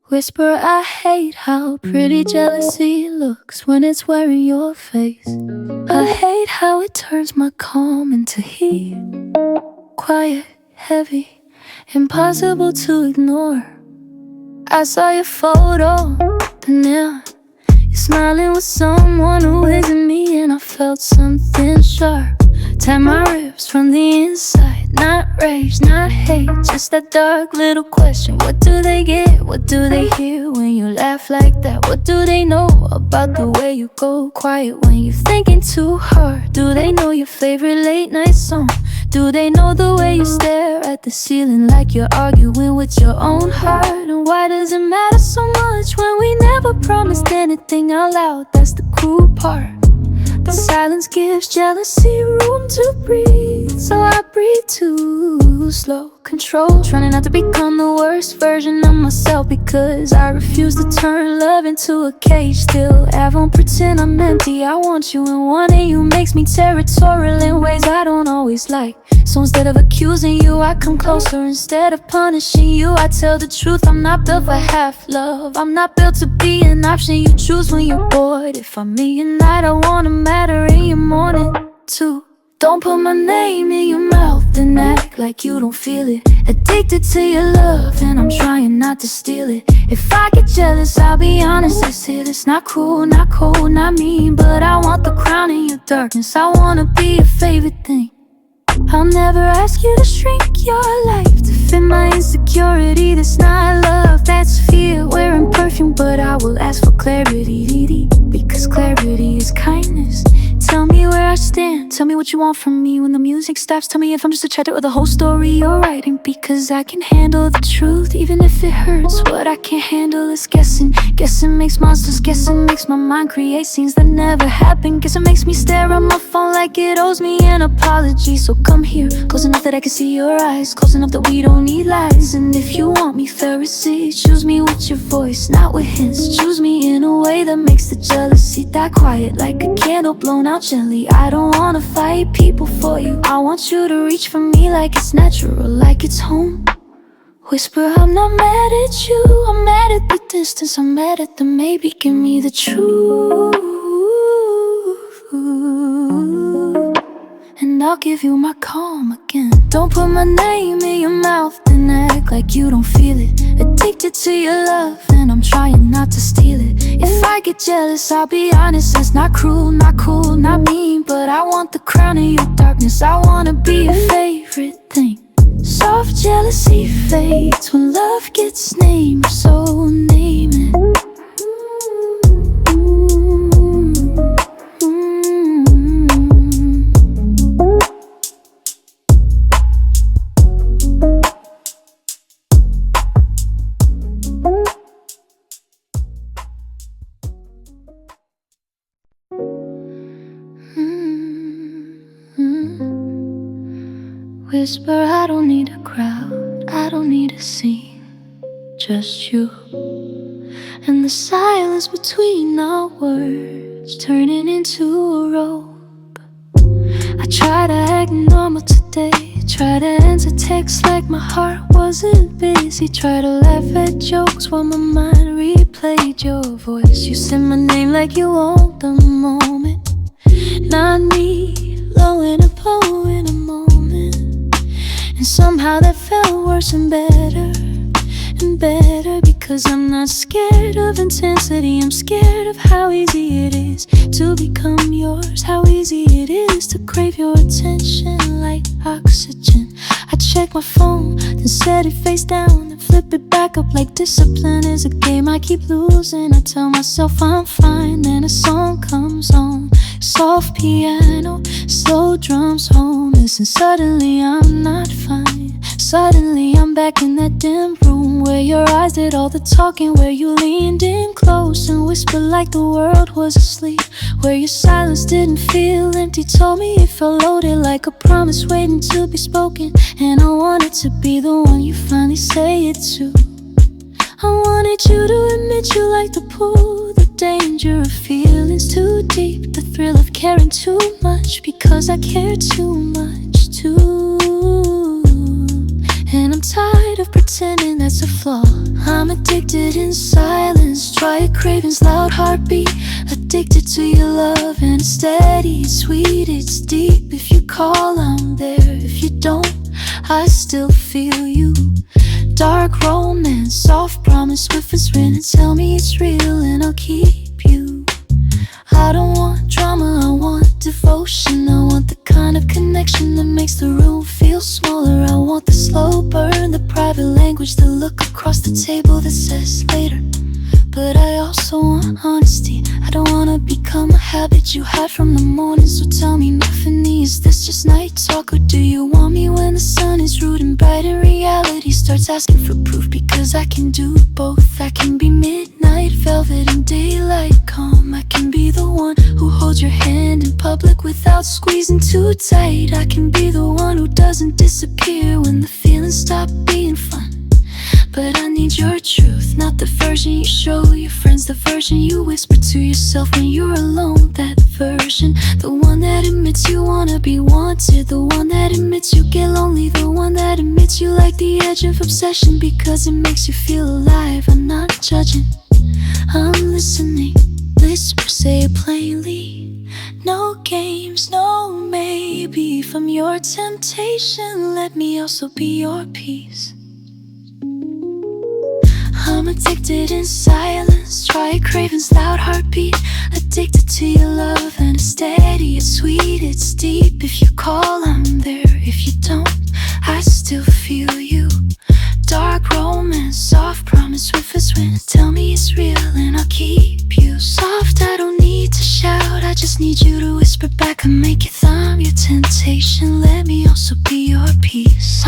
Whisper, I hate how pretty jealousy looks when it's wearing your face. I hate how it turns my calm into heat. Quiet, heavy, impossible to ignore. I saw your photo, and yeah, you're smiling with someone who isn't me, and I felt something sharp tap my ribs from the inside. Not rage, not hate, just that dark little question. What do they get? What do they hear when you laugh like that? What do they know about the way you go quiet when you're thinking too hard? Do they know your favorite late night song? Do they know the way you stare at the ceiling like you're arguing with your own heart? And why does it matter so much when we never promised anything out loud? That's the cruel part. The silence gives jealousy room to breathe, so I breathe too slow. Control, trying not to become the worst version of myself, because I refuse to turn love into a cage. Still, I won't pretend I'm empty. I want you, and wanting you makes me territorial in ways I don't always like. So instead of accusing you, I come closer. Instead of punishing you, I tell the truth. I'm not built for half love. I'm not built to be an option you choose when you're bored. If I'm me at night, I wanna matter in your morning too. Don't put my name in your mouth and act like you don't feel it. Addicted to your love, and I'm trying not to steal it. If I get jealous, I'll be honest, that's it. It's not cruel, not cold, not mean, but I want the crown in your darkness. I wanna be your favorite thing. I'll never ask you to shrink your life to fit my insecurity. That's not love, that's fear wearing perfume. But I will ask for clarity, because clarity is kindness. Tell me where I stand, tell me what you want from me when the music stops. Tell me if I'm just a chapter or the whole story you're writing, because I can handle the truth even if it hurts. What I can't handle is guessing. Guessing makes monsters, guessing makes my mind create scenes that never happen. Guess it makes me stare at my phone like it owes me an apology. So come here, close enough that I can see your eyes, close enough that we don't need lies. And if you want me, Pharisee, choose me with your voice, not with hints. Choose me in a way that makes the jealousy die quiet, like a candle blown out gently. I don't wanna fight people for you. I want you to reach for me like it's natural, like it's home. Whisper, I'm not mad at you, I'm mad at the distance, I'm mad at the maybe. Give me the truth, and I'll give you my calm again. Don't put my name in your mouth and act like you don't feel it. Addicted to your love, and I'm trying not to steal it. If I get jealous, I'll be honest, that's not cruel, not cool, not mean, but I want the crown in your darkness. I wanna be your favorite thing. Soft jealousy fades when love gets named, so name it. Whisper, I don't need a crowd, I don't need a scene, just you and the silence between our words turning into a rope. I try to act normal today, try to answer texts like my heart wasn't busy, try to laugh at jokes while my mind replayed your voice. You said my name like you owned the moment, not me, low in a poem in a moment. And somehow that felt worse and better, because I'm not scared of intensity. I'm scared of how easy it is to become yours, how easy it is to crave your attention like oxygen. I check my phone, then set it face down, then flip it back up like discipline is a game I keep losing. I tell myself I'm fine, then a song comes on, soft piano, slow drums home, and suddenly I'm not fine. Suddenly I'm back in that dim room where your eyes did all the talking, where you leaned in close and whispered like the world was asleep, where your silence didn't feel empty, told me it felt loaded like a promise waiting to be spoken. And I wanted to be the one you finally say it to. I wanted you to admit you like the pool, the danger of feelings too deep, the thrill of caring too much, because I care too much too. And I'm tired of pretending that's a flaw. I'm addicted in silence, dry cravings, loud heartbeat. Addicted to your love, and it's steady, it's sweet, it's deep. If you call, I'm there. If you don't, I still feel you. Dark romance, soft promise, whispers ring and tell me it's real, and I'll keep you. I don't want drama, I want devotion. I want the kind of connection that makes the room feel smaller. I want the slow burn, the private language, the look across the table that says later. But I also want honesty. I don't wanna become a habit you hide from the morning. So tell me nothing, is this just night talk? Or do you want me when the sun is rude and bright and reality starts asking for proof? Because I can do both. I can be midnight velvet and daylight calm. I can be the one who holds your hand in public without squeezing too tight. I can be the one who doesn't disappear when the feelings stop being fun. But I need your truth, not the version you show your friends, the version you whisper to yourself when you're alone. That version, the one that admits you wanna be wanted, the one that admits you get lonely, the one that admits you like the edge of obsession because it makes you feel alive. I'm not judging, I'm listening. Whisper, say it plainly. No games, no maybe. From your temptation, let me also be your peace. I'm addicted in silence, dry cravings, loud heartbeat. Addicted to your love, and it's steady, it's sweet, it's deep. If you call, I'm there. If you don't, I still feel you. Dark romance, soft promise, whispers when tell me it's real, and I'll keep you. Soft, I don't need to shout, I just need you to whisper back and make it thumb. Your temptation, let me also be your peace.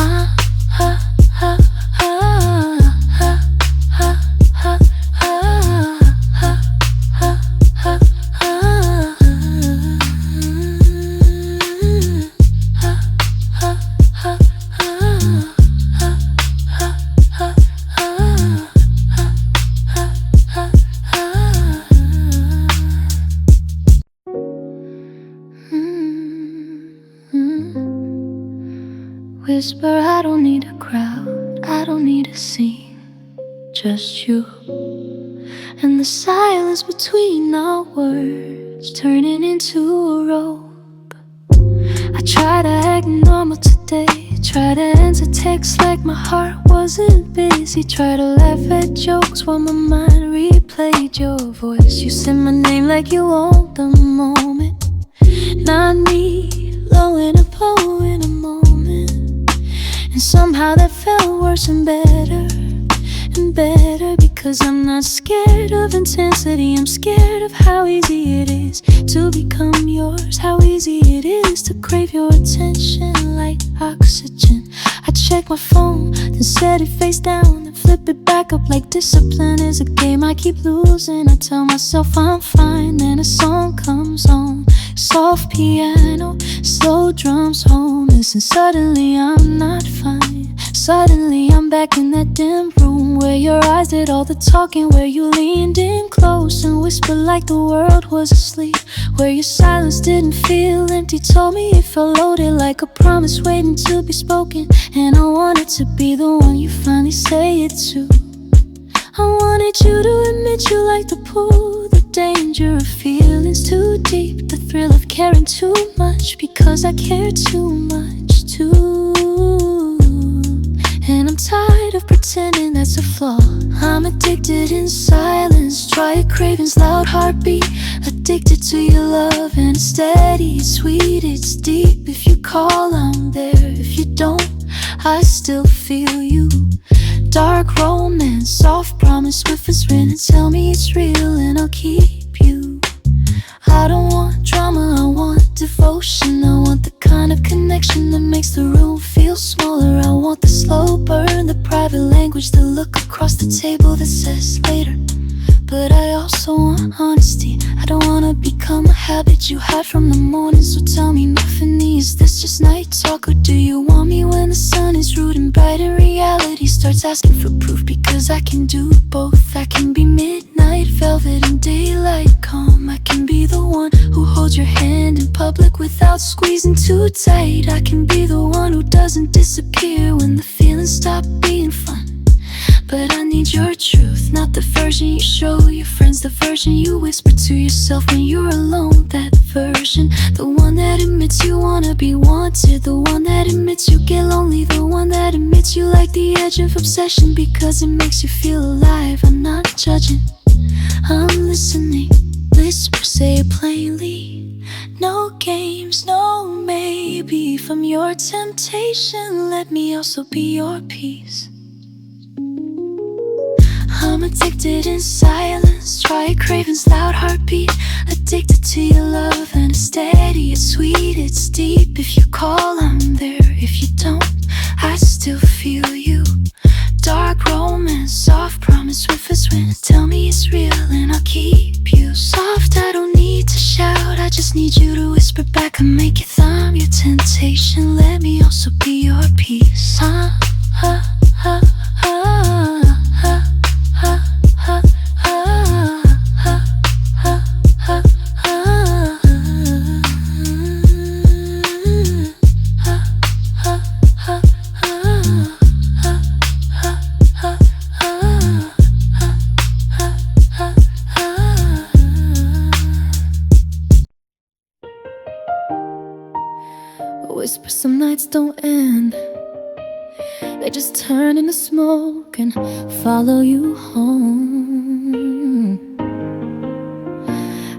Whisper, I don't need a crowd, I don't need a scene, just you. And the silence between our words turning into a rope. I try to act normal today, try to answer texts like my heart wasn't busy. Try to laugh at jokes while my mind replayed your voice. You said my name like you owned the moment, not me, low in a poem in a moment. And somehow that felt worse and better, because I'm not scared of intensity. I'm scared of how easy it is to become yours, how easy it is to crave your attention like oxygen. I check my phone, then set it face down, then flip it back up like discipline is a game I keep losing. I tell myself I'm fine, then a song comes on, soft piano, slow drums home, and suddenly I'm not fine. Suddenly I'm back in that dim room where your eyes did all the talking, where you leaned in close and whispered like the world was asleep, where your silence didn't feel empty, told me it felt loaded like a promise waiting to be spoken. And I wanted to be the one you finally say it to. I wanted you to admit you like the pool, the danger of feelings too deep, the thrill of caring too much because I care too much too. And I'm tired of pretending that's a flaw. I'm addicted in silence, dry cravings, loud heartbeat. Addicted to your love, and it's steady, it's sweet, it's deep. If you call, I'm there. If you don't, I still feel you. Dark romance, soft promise, whispers ring and tell me it's real, and I'll keep you. I don't want drama, I want devotion. I want the kind of connection that makes the room feel smaller. I want the slow burn, the private language, the look across the table that says later. but I also want honesty. I don't wanna become a habit you hide from the morning. So tell me nothing, is this just night talk? Or do you want me when the sun is rude and bright and reality starts asking for proof? Because I can do both. I can be midnight velvet and daylight calm. I can be the one who holds your hand in public without squeezing too tight. I can be the one who doesn't disappear when the feelings stop being fun. But I need your truth, not the version you show your friends, the version you whisper to yourself when you're alone. That version, the one that admits you wanna be wanted, the one that admits you get lonely, the one that admits you like the edge of obsession because it makes you feel alive. I'm not judging, I'm listening. Whisper, say it plainly. No games, no maybe. From your temptation, let me also be your peace. I'm addicted in silence, try cravings, loud heartbeat. Addicted to your love and it's steady, it's sweet, it's deep. If you call, I'm there. If you don't, I still feel you. Dark romance, soft promise, swift as wind. Tell me it's real and I'll keep you soft. I don't need to shout, I just need you to whisper back and make it thumb. Your temptation, let me also be your peace. Whisper some nights don't end, they just turn into smoke and follow you home.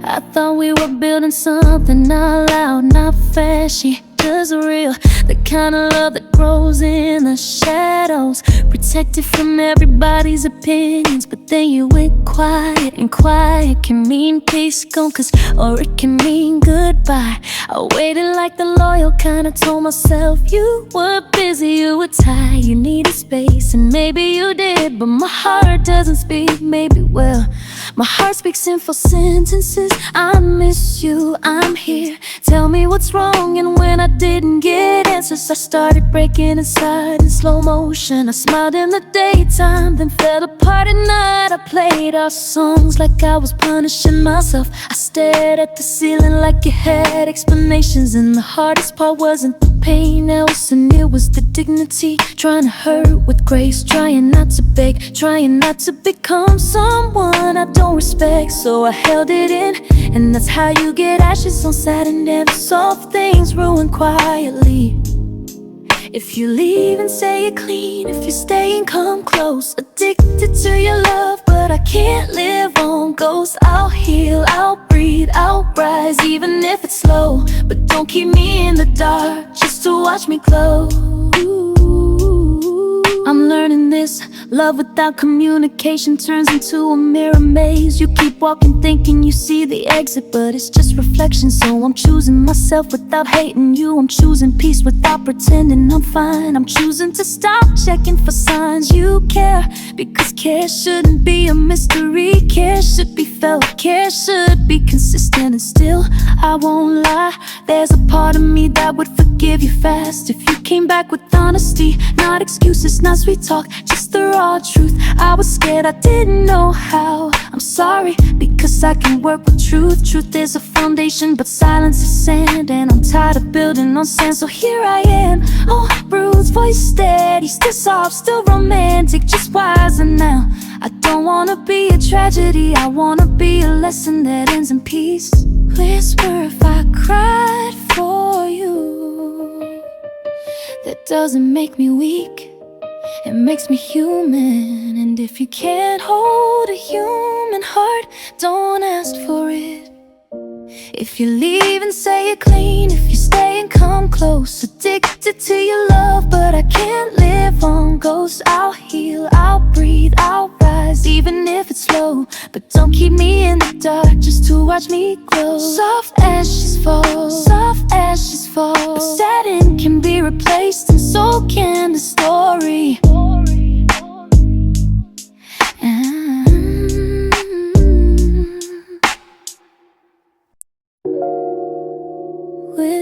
I thought we were building something not loud, not flashy, just real. The kind of love that grows in the shadows, protected from everybody's opinions. But then you went quiet, and quiet can mean peace gone, or it can mean goodbye. I waited like the loyal kind, I told myself you were busy, you were tired, you needed space. And maybe you did, but my heart doesn't speak. Maybe, well, my heart speaks in full sentences. I miss you, I'm here. Tell me what's wrong. And when I didn't get answers, I started breaking inside in slow motion. I smiled in the daytime, then fell apart at night. I played our songs like I was punishing myself. I stared at the ceiling like it had explanations. And the hardest part wasn't the pain, Elson, it was the dignity. Trying to hurt with grace, trying not to beg, trying not to become someone I don't respect. So I held it in, and that's how you get ashes on satin. Never soft things ruin quietly. If you leave and say you're clean, if you're staying, come close. Addicted to your love, but I can't live on ghosts. I'll heal, I'll breathe, I'll rise, even if it's slow. But don't keep me in the dark just to watch me glow. I'm learning this, love without communication turns into a mirror maze. You keep walking thinking you see the exit, but it's just reflection. So I'm choosing myself without hating you. I'm choosing peace without pretending I'm fine. I'm choosing to stop checking for signs you care, because care shouldn't be a mystery. Care should be felt, care should be consistent. And still, I won't lie, there's a part of me that would forgive you fast if you came back with honesty. Not excuses, not sweet talk, just the raw truth. I was scared, I didn't know how. I'm sorry, because I can work with truth. Truth is a foundation, but silence is sand. And I'm tired of building on sand, so here I am. Oh, bruised, voice steady, still soft, still romantic, just wiser now. I don't wanna be a tragedy, I wanna be a lesson that ends in peace. Whisper if I cried for you. That doesn't make me weak, it makes me human. And if you can't hold a human heart, don't ask for it. If you leave and say you're clean, if you stay and come close. Addicted to your love, but I can't live on ghosts. I'll heal, I'll breathe, I'll rise, even if it's slow. But don't keep me in the dark just to watch me glow. Soft ashes fall, soft ashes fall, but satin can be replaced, and so can the story.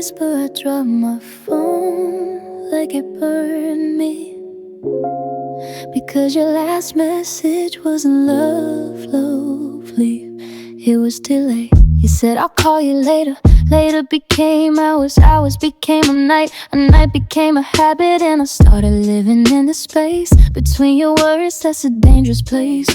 place, but I dropped my phone like it burned me. Because your last message wasn't lovely. It was delayed. You said I'll call you later. Later became hours, hours became a night became a habit, and I started living in the space between your words. That's a dangerous place,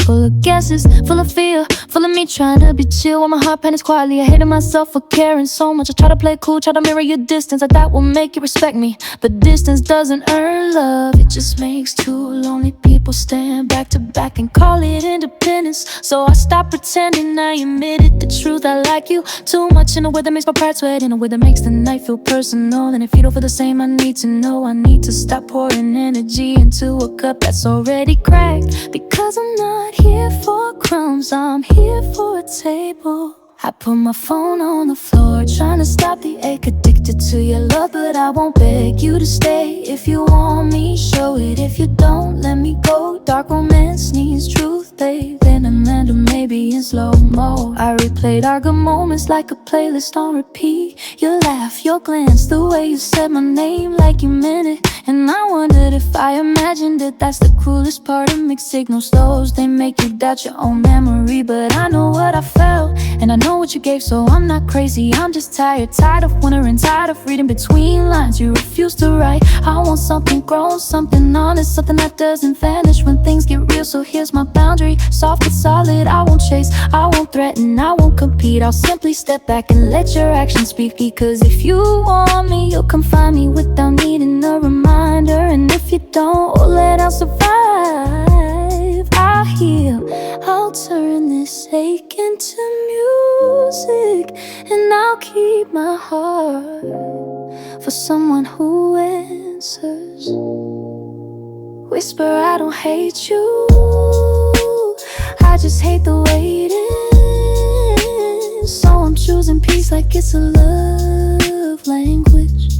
full of guesses, full of fear, full of me trying to be chill while my heart panics quietly. I hated myself for caring so much. I try to play cool, try to mirror your distance. I thought will make you respect me, but distance doesn't earn love. It just makes two lonely people stand back to back and call it independence. So I stopped pretending, I admitted the truth. I like you too much in a way that makes my pride sweat, in a way that makes the night feel personal. And if you don't feel the same, I need to know. I need to stop pouring energy into a cup that's already cracked. Because I'm not here for crumbs, I'm here for a table. I put my phone on the floor, trying to stop the ache. Addicted to your love, but I won't beg you to stay. If you want me, show it. If you don't, let me go. Dark romance needs truth, babe. Then Amanda, maybe in slow-mo. I replayed our good moments like a playlist on repeat. Your laugh, your glance, the way you said my name like you meant it. And I wondered if I imagined it. That's the cruelest part of mixed signal slows. They make you doubt your own memory, but I know what I felt, and I know what you gave, so I'm not crazy. I'm just tired of wondering, tired of reading between lines you refuse to write. I want something grown, something honest, something that doesn't vanish when things get real. So here's my boundary, soft but solid. I won't chase, I won't threaten, I won't compete. I'll simply step back and let your actions speak. Because if you want me, you'll come find me without needing a reminder. And if you don't, oh, let I'll survive. I'll heal, I'll turn this ache into music, and I'll keep my heart for someone who answers. Whisper, I don't hate you, I just hate the way it is. So I'm choosing peace like it's a love language.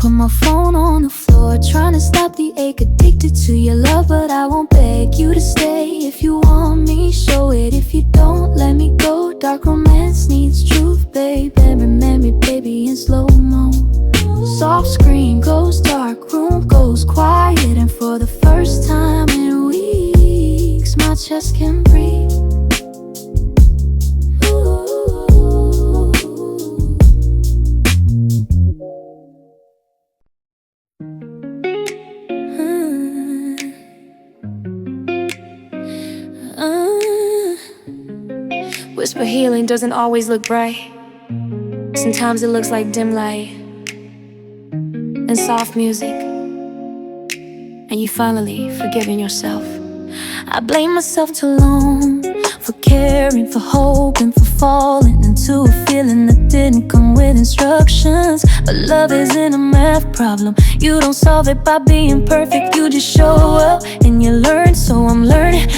Put my phone on the floor, trying to stop the ache. Addicted to your love, but I won't beg you to stay. If you want me, show it. If you don't, let me go. Dark romance needs truth, babe. And remember, baby, in slow-mo. Soft screen goes dark, room goes quiet, and for the first time in weeks, my chest can breathe. Whisper healing doesn't always look bright. Sometimes it looks like dim light and soft music, and you finally forgiving yourself. I blame myself too long for caring, for hoping, for falling into a feeling that didn't come with instructions. But love isn't a math problem. You don't solve it by being perfect. You just show up and you learn. So I'm learning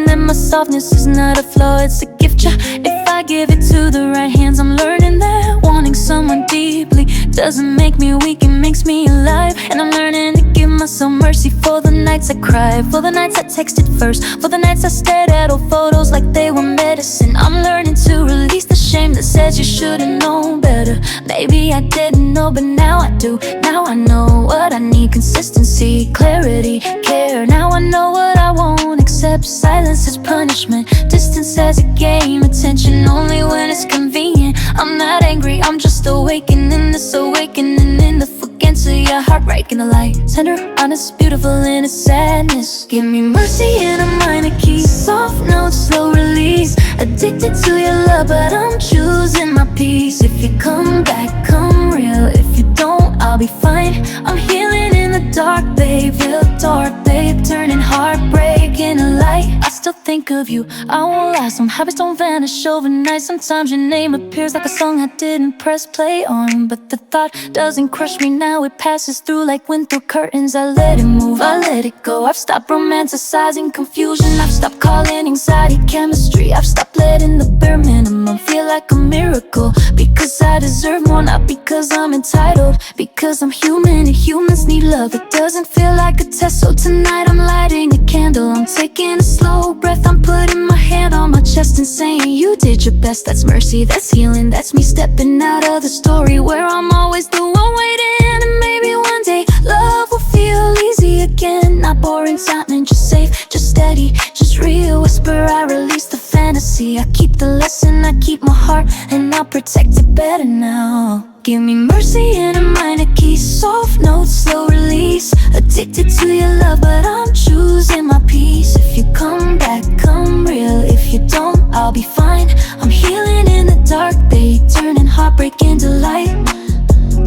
that my softness is not a flaw, it's a gift, yeah. If I give it to the right hands, I'm learning that wanting someone deeply doesn't make me weak, it makes me alive. And I'm learning to give myself mercy for the nights I cried, for the nights I texted first, for the nights I stared at old photos like they were medicine. I'm learning to release the shame that says you should've known better. Maybe I didn't know, but now I do. Now I know what I need: consistency, clarity, care. Now I know what I won't accept. Silence is punishment, distance as a game, attention only when it's convenient. I'm not angry, I'm just awakening. This awakening in the to your heart, breaking the light. Tender, honest, beautiful in its sadness. Give me mercy in a minor key. Soft notes, slow release. Addicted to your love, but I'm choosing my peace. If you come back, come real. If you don't, I'll be fine. I'm healing in the dark, babe. Real dark, babe. Turning heartbreak into light. I still think of you, I won't lie. Some habits don't vanish overnight. Sometimes your name appears like a song I didn't press play on, but the thought doesn't crush me now. It passes through like wind through curtains. I let it move, I let it go. I've stopped romanticizing confusion. I've stopped calling anxiety chemistry. I've stopped letting the bare minimum feel like a miracle. Because I deserve more, not because I'm entitled. Because I'm human and humans need love. It doesn't feel like a test, so tonight I'm lighting a candle. I'm taking a slow breath, I'm putting my hand hand on my chest and saying you did your best. That's mercy, that's healing, that's me stepping out of the story where I'm always the one waiting. And maybe one day love will feel easy again. Not boring, sounding just safe, just steady, just real. Whisper, I release the fantasy. I keep the lesson, I keep my heart, and I'll protect it better now. Give me mercy in a minor key, soft notes, slow release. Addicted to your love, but I'm choosing my peace. If you come back, come real. If you don't, I'll be fine. I'm healing in the dark, babe, turning heartbreak into light.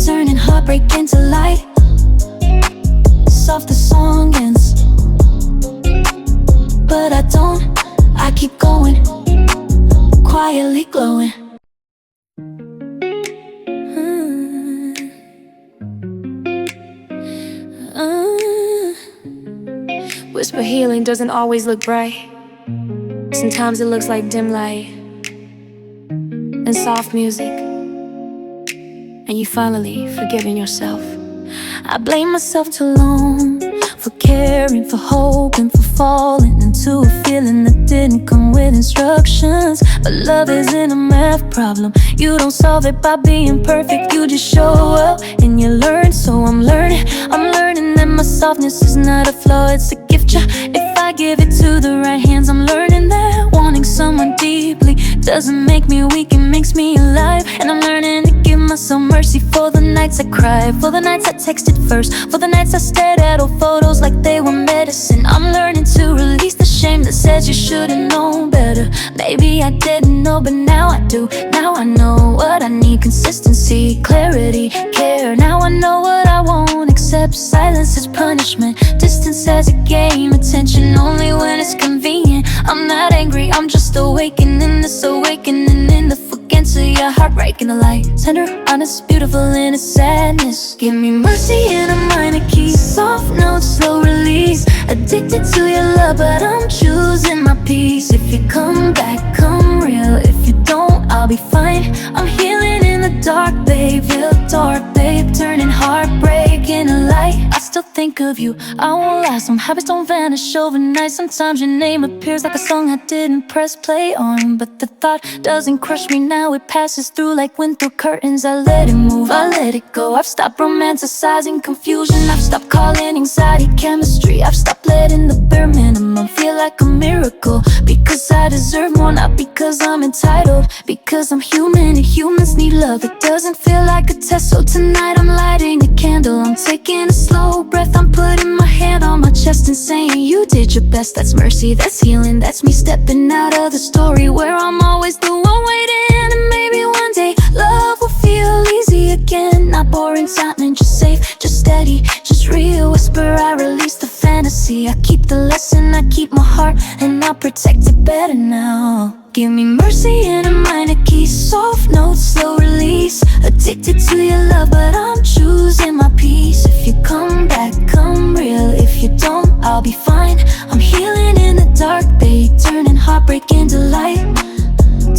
Turning heartbreak into light. Soft the song ends, but I keep going, quietly glowing. Whisper healing doesn't always look bright. Sometimes it looks like dim light and soft music, and you finally forgiving yourself. I blame myself too long for caring, for hoping, for falling into a feeling that didn't come with instructions. But love isn't a math problem. You don't solve it by being perfect. You just show up and you learn. So I'm learning that my softness is not a flaw, it's a gift. If I give it to the right hands, I'm learning that wanting someone deeply doesn't make me weak, it makes me alive. And I'm learning to give myself mercy for the nights I cried, for the nights I texted first, for the nights I stared at old photos like they were medicine. I'm learning to release the shame that says you should've known better. Maybe I didn't know, but now I do. Now I know what I need: consistency, clarity, care. Now I know what I won't accept. Silence is punishment, distance as a game, attention only when it's convenient. I'm not angry, I'm just awakening. This awakening in the to your heart, breaking the light. Tender, honest, beautiful in its sadness. Give me mercy in a minor key, soft notes, slow release. Addicted to your love, but I'm choosing my peace. If you come back, come real. If you don't, I'll be fine. I'm healing in the dark, babe, real dark, babe, turning heartbreak into light. I still think of you, I won't lie. Some habits don't vanish overnight. Sometimes your name appears like a song I didn't press play on, but the thought doesn't crush me now. It passes through like wind through curtains. I let it move, I let it go. I've stopped romanticizing confusion. I've stopped calling anxiety chemistry. I've stopped letting the bare minimum feel like a miracle. Because I deserve more, not because I'm entitled. Because I'm human and humans need love. It doesn't feel like a test, so tonight I'm lighting a candle. I'm taking a slow breath, I'm putting my hand on my chest and saying you did your best. That's mercy, that's healing, that's me stepping out of the story where I'm always the one waiting. And maybe one day love will feel easy again. Not boring, sounding just safe, just steady, just real. Whisper, I release the fantasy. I keep the lesson, I keep my heart, and I'll protect it better now. Give me mercy in a minor key, soft notes, slow release. Addicted to your love, but I'm choosing my peace. If you come back, come real. If you don't, I'll be fine. I'm healing in the dark, babe, turning heartbreak into light.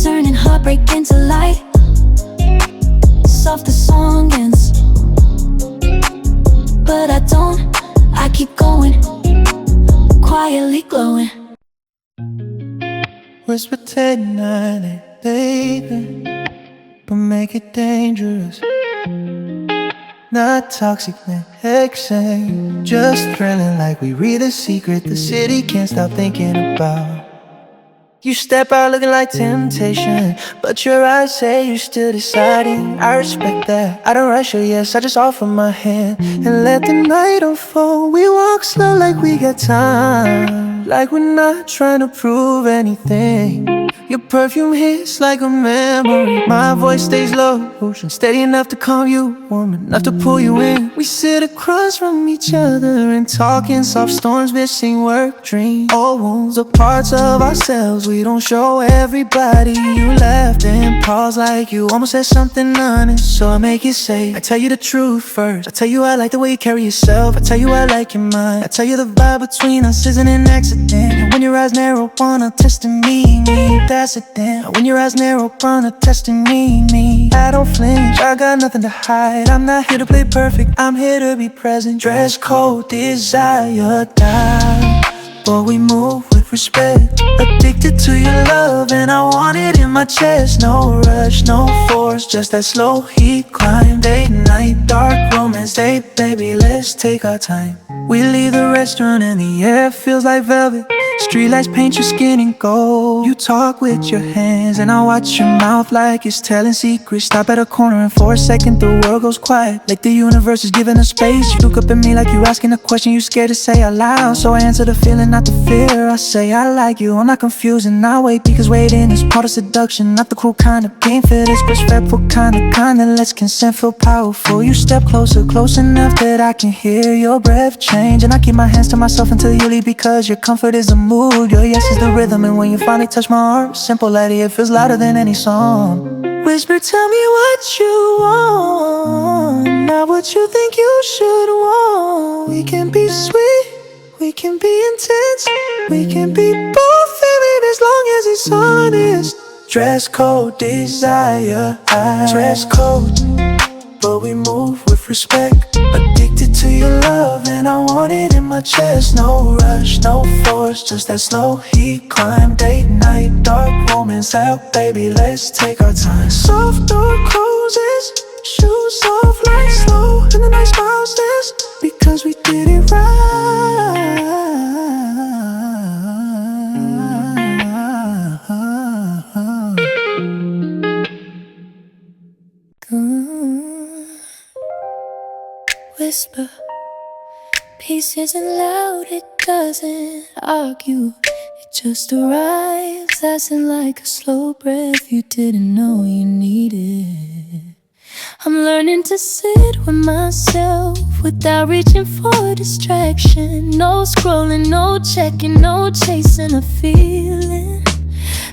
Turning heartbreak into light. Soft the song ends, but I keep going, quietly glowing. Whisper tonight, baby, but make it dangerous. Not toxic, man, exciting. Just thrilling like we read a secret the city can't stop thinking about. You step out looking like temptation, but your eyes say you're still deciding. I respect that, I don't rush you, yes, I just offer my hand and let the night unfold. We walk slow like we got time, like we're not trying to prove anything. Your perfume hits like a memory. My voice stays low, steady enough to calm you, warm enough to pull you in. We sit across from each other and talk in soft storms, missing work, dreams. Old wounds are parts of ourselves we don't show everybody. You laughed and paused like you almost said something honest, so I make it safe. I tell you the truth first. I tell you I like the way you carry yourself. I tell you I like your mind. I tell you the vibe between us isn't an accident. And when your eyes narrow upon a testing me, that's it then. When your eyes narrow upon a testing me, I don't flinch, I got nothing to hide. I'm not here to play perfect, I'm here to be present. Dress code, desire, die, but we move with with respect. Addicted to your love and I want it in my chest. No rush, no force, just that slow heat climb. Date night, dark romance, hey baby, let's take our time. We leave the restaurant and the air feels like velvet. Streetlights paint your skin in gold. You talk with your hands and I watch your mouth like it's telling secrets. Stop at a corner and for a second the world goes quiet, like the universe is giving us space. You look up at me like you asking a question you scared to say out loud. So I answer the feeling, not the fear. I say I like you, I'm not confused and I wait because waiting is part of seduction. Not the cruel kind of game for this respectful kind that lets consent feel powerful. You step closer, close enough that I can hear your breath change. And I keep my hands to myself until you leave because your comfort is the mood. Your yes is the rhythm, and when you finally touch my arm, simple lady, it feels louder than any song. Whisper, tell me what you want, not what you think you should want. We can be sweet, we can be intense, we can be both, baby, as long as it's honest. Dress code, desire, dress code, but we move with respect. Addicted to your love and I want it in my chest. No rush, no force, just that slow heat climb. Date night, dark romance, out baby, let's take our time. Soft door closes, shoes off like slow, and the night smiles this because we did it right. Whisper, peace isn't loud, it doesn't argue. It just arrives, lasting like a slow breath you didn't know you needed. I'm learning to sit with myself without reaching for distraction. No scrolling, no checking, no chasing a feeling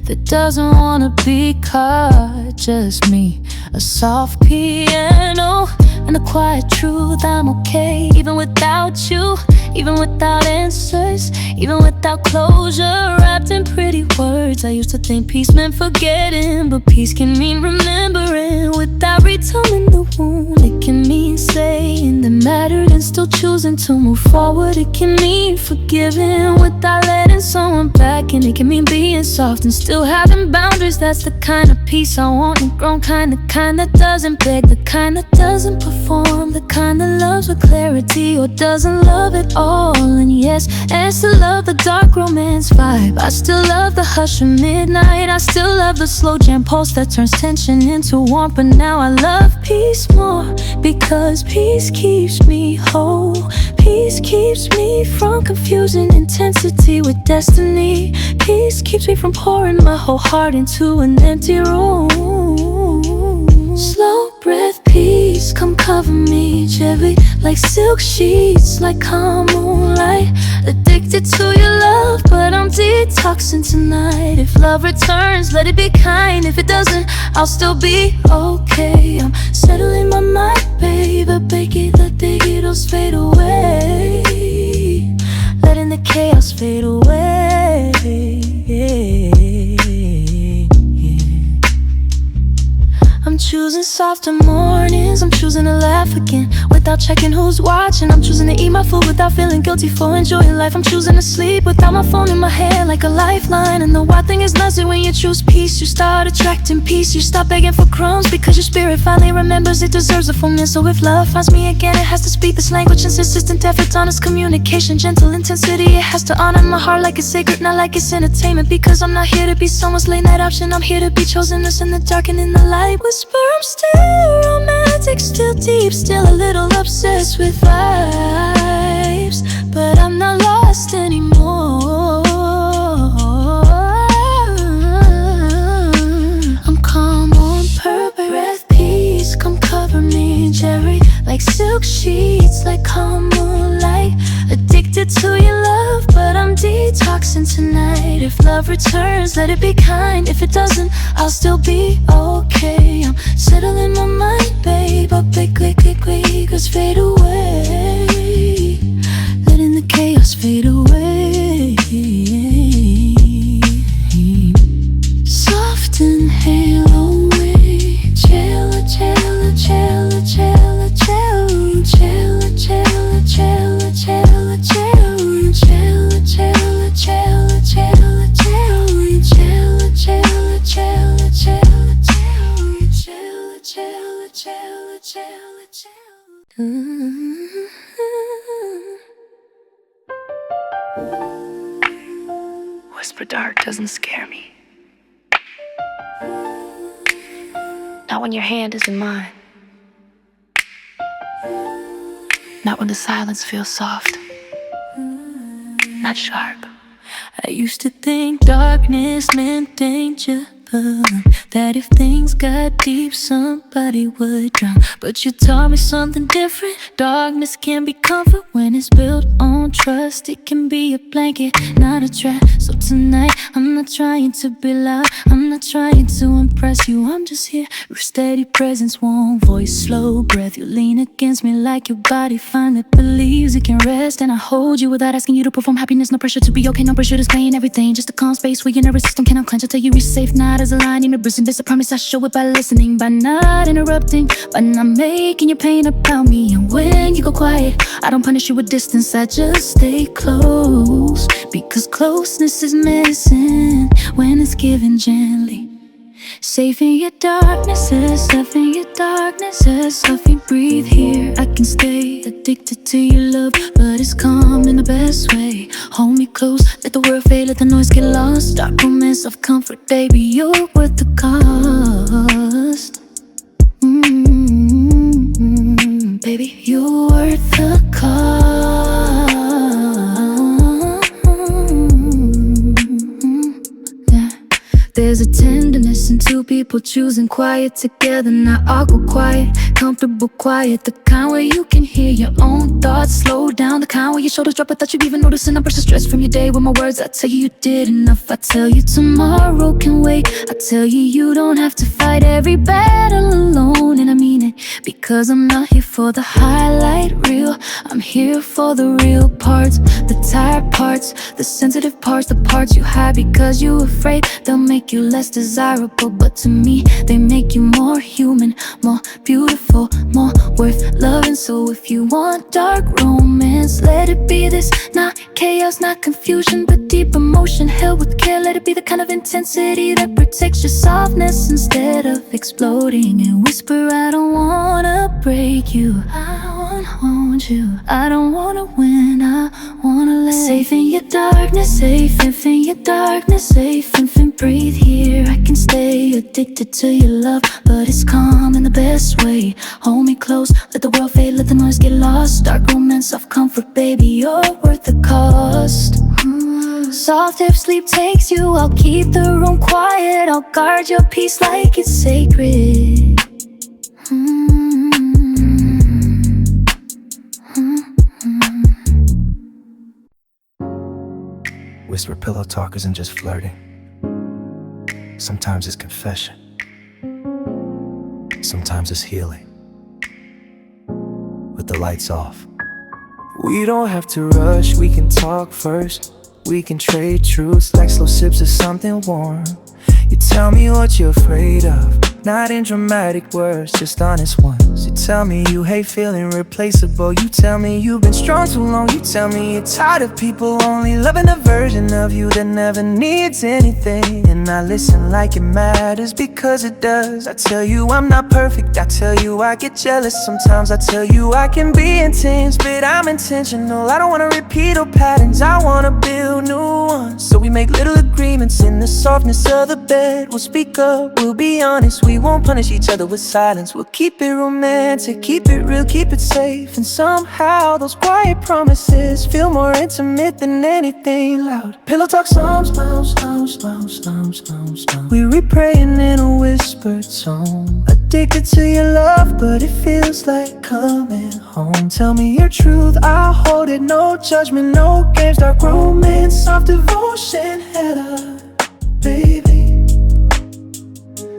that doesn't wanna be caught. Just me, a soft piano, and a quiet truth. I'm okay even without you, even without answers, even without closure. Wrapped in pretty words, I used to think peace meant forgetting, but peace can mean remembering without retelling the wound. It can mean saying that mattered and still choosing to move forward. It can mean forgiving without letting someone back, and it can mean being soft and still having boundaries. That's the kind of peace I want, and grown kind that doesn't beg, the kind that doesn't perform, the kind that loves with clarity or doesn't love at all. And yes, I still love the dark romance vibe, I still love the hush of midnight, I still love the slow jam pulse that turns tension into warmth. But now I love peace more because peace keeps me whole. Peace keeps me from confusing intensity with destiny. Peace keeps me from pouring my whole heart into an empty room. Slow breath, peace, come cover me gently like silk sheets, like calm moonlight. Addicted to your love, but I'm detoxing tonight. If love returns, let it be kind. If it doesn't, I'll still be okay. I'm settling my mind, babe, but let the heroes fade away, letting the chaos fade away. I'm choosing softer mornings, I'm choosing to laugh again without checking who's watching. I'm choosing to eat my food without feeling guilty for enjoying life. I'm choosing to sleep without my phone in my hand like a lifeline. And the wild thing is nothing, when you choose peace, you start attracting peace. You stop begging for crumbs because your spirit finally remembers it deserves a fullness. So if love finds me again, it has to speak this language. Insistent effort, honest communication, gentle intensity. It has to honor my heart like it's sacred, not like it's entertainment. Because I'm not here to be someone's late night option, I'm here to be chosen. Us in the dark and in the light. Whisper, I'm still romantic, still deep, still a little obsessed with vibes, but I'm not lost anymore. I'm calm on purpose, breath, peace, come cover me, Jerry, like silk sheets, like calm moonlight. Addicted to your love, but I'm detoxing tonight. If love returns, let it be kind. If it doesn't, I'll still be okay. I'm settling my mind, babe, but quickly, cause fade away, letting the chaos fade away. Soft inhale away, chill, chill, chill, chill, chill, chill, chill, chill, chill, chill, chill, chill, chill, chill. Whisper dark doesn't scare me. Not when your hand is in mine. Not when the silence feels soft. Not sharp. I used to think darkness meant danger, that if things got deep, somebody would drown. But you taught me something different. Darkness can be comfort when it's built on trust. It can be a blanket, not a trap. So tonight, I'm not trying to be loud, I'm not trying to impress you. I'm just here with steady presence, warm voice, slow breath. You lean against me like your body finally believes it can rest. And I hold you without asking you to perform happiness. No pressure to be okay, no pressure to stay in everything. Just a calm space where your nervous system cannot clench. I tell you you're safe, not as a line in a prison. This I promise I show it by listening, by not interrupting, by not making you pain about me. And when you go quiet, I don't punish you with distance, I just stay close. Because closeness is medicine when it's given gently. Safe in your darknesses, safe in your darknesses. Help me breathe here, I can stay addicted to your love, but it's calm in the best way. Hold me close, let the world fade, let the noise get lost. Dark moments of comfort, baby, you're worth the cost. Baby, you're worth the cost. There's a tenderness in two people choosing quiet together. Not awkward quiet, comfortable quiet. The kind where you can hear your own thoughts slow down. The kind where your shoulders drop without you even noticing. I brush the stress from your day with my words. I tell you you did enough. I tell you tomorrow can wait. I tell you you don't have to fight every battle alone. And I mean it, because I'm not here for the highlight reel. I'm here for the real parts, the tired parts, the sensitive parts, the parts you hide because you're afraid they'll make you less desirable. But to me, they make you more human, more beautiful, more worth loving. So if you want dark romance, let it be this. Not chaos, not confusion, but deep emotion held with care. Let it be the kind of intensity that protects your softness instead of exploding. And whisper, I don't wanna break you, I wanna hold you. I don't wanna win, I wanna let. Safe in your darkness, safe in your darkness, safe and breathe here. I can stay addicted to your love, but it's calm in the best way. Hold me close, let the world fade, let the noise get lost. Dark romance of comfort, baby, you're worth the cost. Soft if sleep takes you, I'll keep the room quiet. I'll guard your peace like it's sacred. Whisper pillow talk isn't just flirting. Sometimes it's confession. Sometimes it's healing. With the lights off. We don't have to rush, we can talk first. We can trade truths like slow sips of something warm. You tell me what you're afraid of, not in dramatic words, just honest ones. You tell me you hate feeling replaceable. You tell me you've been strong too long. You tell me you're tired of people only loving a version of you that never needs anything. And I listen like it matters because it does. I tell you I'm not perfect, I tell you I get jealous sometimes. I tell you I can be intense, but I'm intentional. I don't wanna repeat old patterns, I wanna build new ones. So we make little agreements in the softness of the bed. We'll speak up, we'll be honest. We won't punish each other with silence. We'll keep it romantic, keep it real, keep it safe. And somehow those quiet promises feel more intimate than anything loud. Pillow talk, slumps. We repraying in a whispered tone. Addicted to your love, but it feels like coming home. Tell me your truth, I'll hold it. No judgment, no games, dark romance, soft devotion. Head up, baby,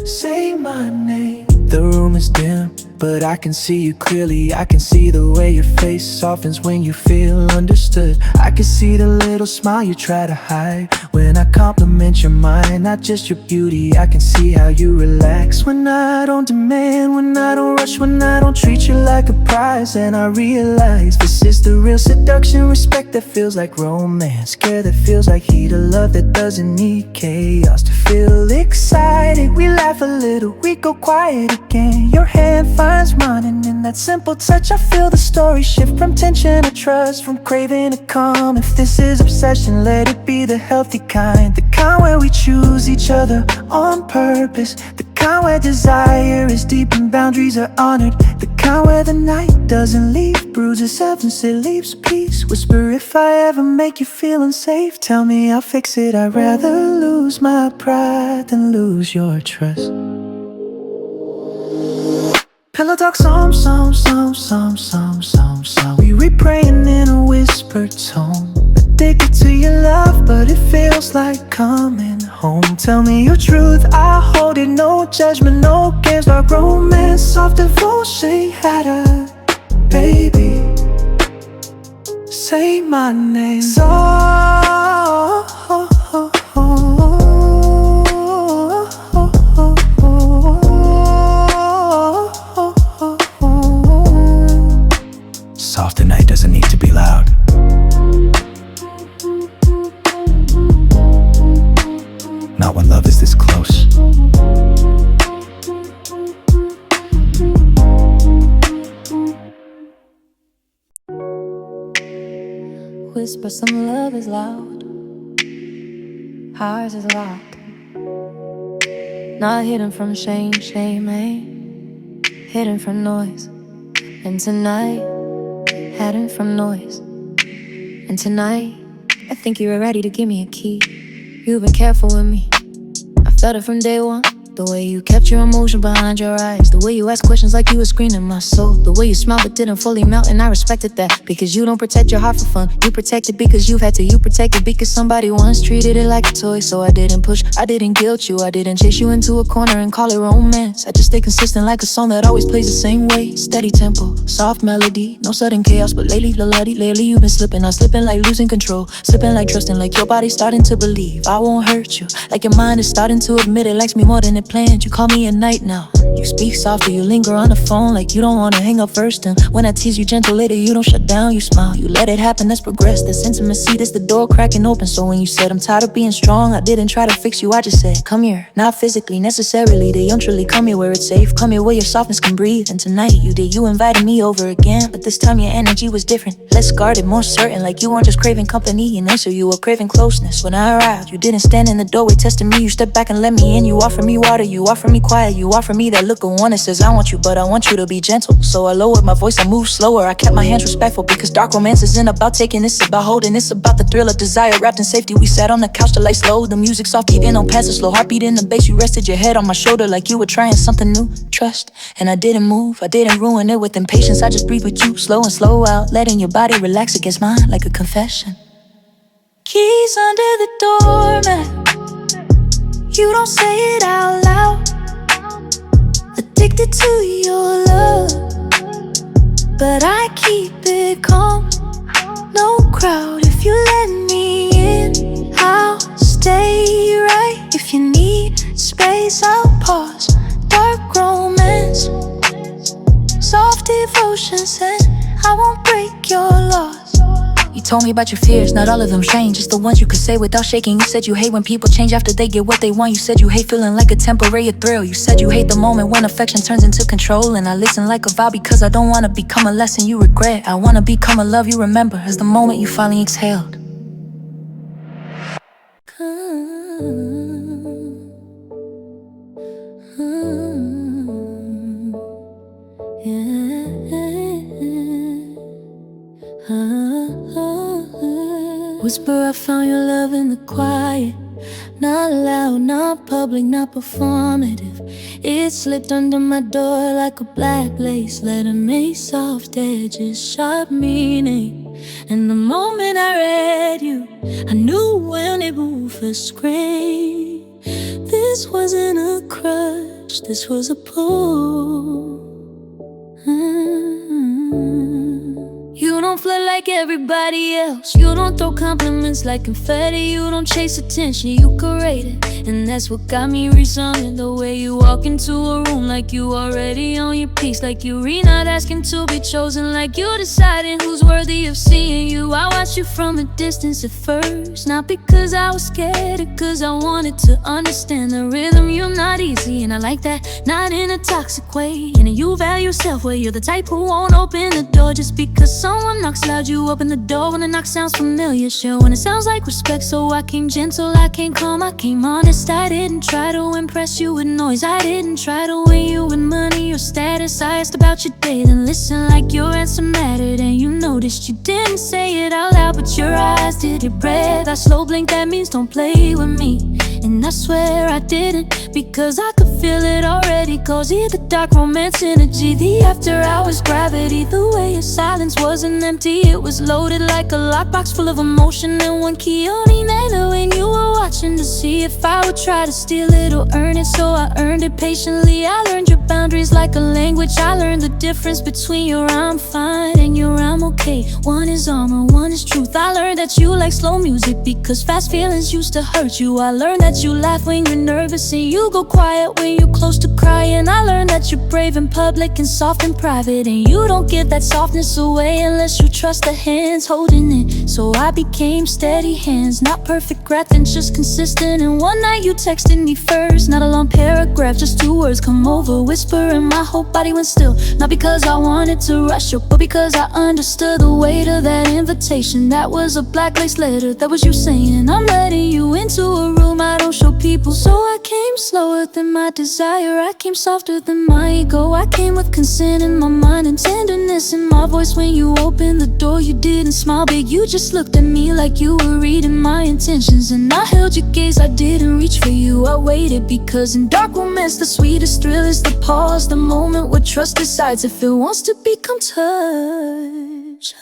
say my name. The room is dim, but I can see you clearly. I can see the way your face softens when you feel understood. I can see the little smile you try to hide When I compliment your mind, not just your beauty, I can see how you relax. When I don't demand, when I don't rush, when I don't treat you like a prize. And I realize this is the real seduction. Respect that feels like romance, care that feels like heat, a love that doesn't need chaos to feel excited. We laugh a little, we go quiet again. Your hand finds mine, and in that simple touch I feel the story shift from tension to trust, from craving to calm. If this is obsession, let it be the healthy kind, the kind where we choose each other on purpose, the kind where desire is deep and boundaries are honored, the kind where the night doesn't leave bruises, evidence, it leaves peace. Whisper if I ever make you feel unsafe, tell me I'll fix it. I'd rather lose my pride than lose your trust. Pillow talk, psalm. We praying in a whispered tone. Addicted to your love, but it feels like coming home. Tell me your truth, I'll hold it. No judgment, no games, dark romance, soft devotion. Had a baby, say my name. Soft tonight doesn't need to be loud. Not when love is this close. Whisper some love is loud, ours is locked, not hidden from shame, ain't hidden from noise. And tonight, hidden from noise. And tonight, I think you were ready to give me a key. You've been careful with me, I felt it from day one. The way you kept your emotion behind your eyes, the way you asked questions like you were screening my soul, the way you smiled but didn't fully melt, and I respected that. Because you don't protect your heart for fun, you protect it because you've had to. You protect it because somebody once treated it like a toy. So I didn't push, I didn't guilt you, I didn't chase you into a corner and call it romance. I just stay consistent like a song that always plays the same way. Steady tempo, soft melody, no sudden chaos. But lately you've been slipping. I'm slipping like losing control, slipping like trusting, like your body's starting to believe I won't hurt you, like your mind is starting to admit it likes me more than it planned. You call me at night now, you speak softly, you linger on the phone like you don't wanna hang up first. And when I tease you gentle later, you don't shut down, you smile, you let it happen. That's progress, that's intimacy, that's the door cracking open. So when you said I'm tired of being strong, I didn't try to fix you, I just said come here. Not physically, necessarily, they truly come here where it's safe, come here where your softness can breathe. And tonight you invited me over again, but this time your energy was different, less guarded, more certain, like you weren't just craving company and answer, you were craving closeness. When I arrived, you didn't stand in the doorway testing me, you stepped back and let me in. You offered me water, you offered me quiet, you offered me that look of one that says I want you, but I want you to be gentle. So I lowered my voice, I moved slower, I kept my hands respectful, because dark romance isn't about taking, it's about holding. It's about the thrill of desire wrapped in safety. We sat on the couch, the lights low, the music soft, even on pads, a slow heartbeat in the bass. You rested your head on my shoulder like you were trying something new, trust. And I didn't move, I didn't ruin it with impatience, I just breathed with you, slow and slow out, letting your body relax against mine like a confession. Keys under the doormat, you don't say it out loud. Addicted to your love, but I keep it calm. No crowd, if you let me in, I'll stay right. If you need space, I'll pause. Dark romance, soft devotions, and I won't break your laws. You told me about your fears, not all of them change, just the ones you could say without shaking. You said you hate when people change after they get what they want. You said you hate feeling like a temporary thrill. You said you hate the moment when affection turns into control. And I listen like a vow because I don't wanna become a lesson you regret. I wanna become a love you remember as the moment you finally exhaled. Whisper, I found your love in the quiet, not loud, not public, not performative. It slipped under my door like a black lace, letting me soft edges, sharp meaning. And the moment I read you, I knew when it moved a scream. This wasn't a crush, this was a pull. You don't flirt like everybody else. You don't throw compliments like confetti. You don't chase attention, you curate it. And that's what got me resounding. The way you walk into a room like you already on your piece, like you read, not asking to be chosen, like you deciding who's worthy of seeing you. I watched you from a distance at first, not because I was scared, or cause I wanted to understand the rhythm. You're not easy, and I like that, not in a toxic way. And you value self-worth, you're the type who won't open the door just because someone knocks loud. You open the door when the knock sounds familiar, sure, when it sounds like respect. So I came gentle, I came calm, I came honest. I didn't try to impress you with noise, I didn't try to win you with money or status. I asked about your day, then listen like your answer mattered. And you noticed you didn't say it out loud, but your eyes did. Your breath, that slow blink, that means don't play with me. And I swear I didn't, because I could feel it already. Cozy, the dark romance energy, the after hours gravity. The way your silence wasn't empty, it was loaded like a lockbox full of emotion and one key only never. When you were watching to see if I would try to steal it or earn it, so I earned it patiently. I learned your boundaries like a language. I learned the difference between your I'm fine and your I'm okay. One is armor, one is truth. I learned that you like slow music because fast feelings used to hurt you. I learned that you laugh when you're nervous and you go quiet when you're close to crying. I learned that you're brave in public and soft in private, and you don't give that softness away unless you trust the hands holding it. So I became steady hands, not perfect breath and just consistent. And one night you texted me first, not a long paragraph, just 2 words, come over, whisper, and my whole body went still. Not because I wanted to rush you, but because I understood the weight of that invitation. That was a black lace letter, that was you saying I'm letting you into a room I don't show people. So I came slower than my desire, I came softer than my ego. I came with consent in my mind and tenderness in my voice. When you opened the door, you didn't smile big, you just looked at me like you were reading my intentions. And I held your gaze, I didn't reach for you, I waited. Because in dark romance, the sweetest thrill is the pause, the moment where trust decides if it wants to become touch.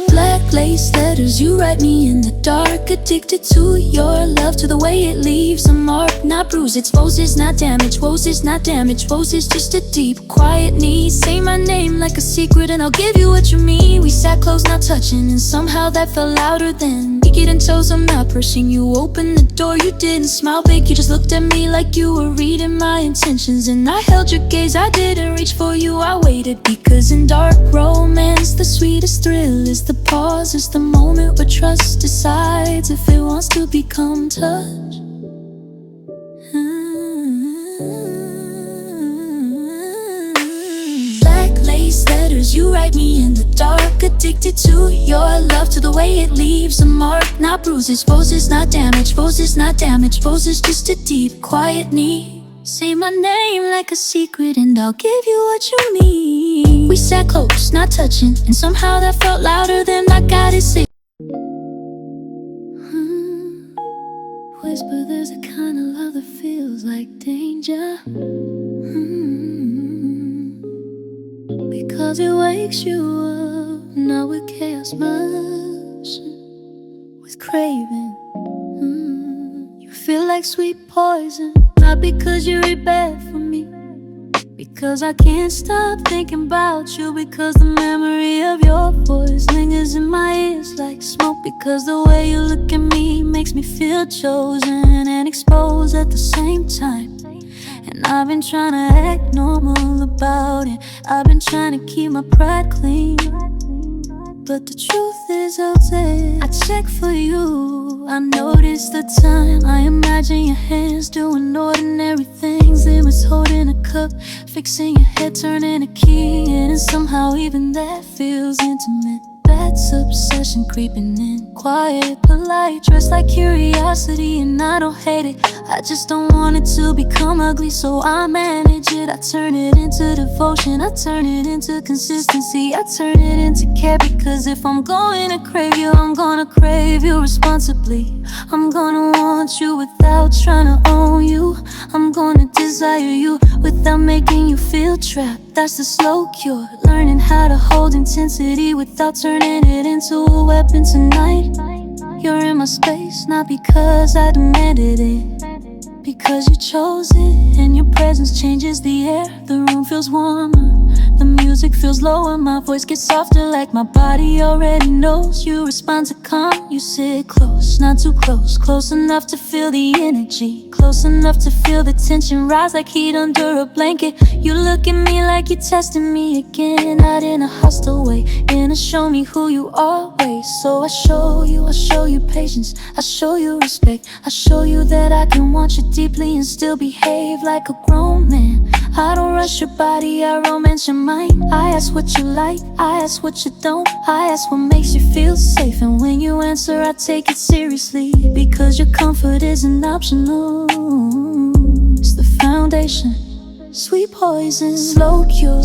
Black lace letters, you write me in the dark. Addicted to your love, to the way it leaves a mark. Not bruise, it's roses, not damage. Roses, not damage. Roses, just a deep, quiet need. Say my name like a secret and I'll give you what you mean. We sat close, not touching, and somehow that felt louder than naked and toes. I'm not pushing you, open the door. You didn't smile big, you just looked at me like you were reading my intentions. And I held your gaze, I didn't reach for you, I waited. Because in dark romance, the sweetest thrill is the pause, is the moment where trust decides if it wants to become touch. Black lace letters, you write me in the dark. Addicted to your love, to the way it leaves a mark. Not bruises, roses, not damage. Roses, not damage. Roses, just a deep, quiet need. Say my name like a secret and I'll give you what you need. We sat close, not touching, and somehow that felt louder than I gotta say. Whisper, there's a kind of love that feels like danger. Because it wakes you up, not with chaos, motion, with craving. You feel like sweet poison, not because you eat bad for me, because I can't stop thinking about you. Because the memory of your voice lingers in my ears like smoke. Because the way you look at me makes me feel chosen and exposed at the same time. And I've been trying to act normal about it, I've been trying to keep my pride clean, but the truth is out there. I check for you, I notice the time. I imagine your hands doing ordinary things. It was holding a cup, fixing your hair, turning a key, and somehow even that feels intimate. That's obsession creeping in, quiet, polite, dressed like curiosity. And I don't hate it, I just don't want it to become ugly, so I manage it. I turn it into devotion, I turn it into consistency, I turn it into care. Because if I'm going to crave you, I'm gonna crave you responsibly. I'm gonna want you without trying to own you. I'm gonna desire you without making you feel trapped. That's the slow cure, learning how to hold intensity without turning it into a weapon tonight. You're in my space, not because I demanded it, because you chose it, and your presence changes the air. The room feels warmer, the music feels lower, my voice gets softer like my body already knows. You respond to calm, you sit close, not too close, close enough to feel the energy, close enough to feel the tension rise like heat under a blanket. You look at me like you're testing me again, not in a hostile way, in a show me who you are way. So I show you patience, I show you respect, I show you that I can want you deeply and still behave like a grown man. I don't rush your body, I romance your mind. I ask what you like, I ask what you don't, I ask what makes you feel safe. And when you answer, I take it seriously, because your comfort isn't optional, it's the foundation. Sweet poison, slow cure,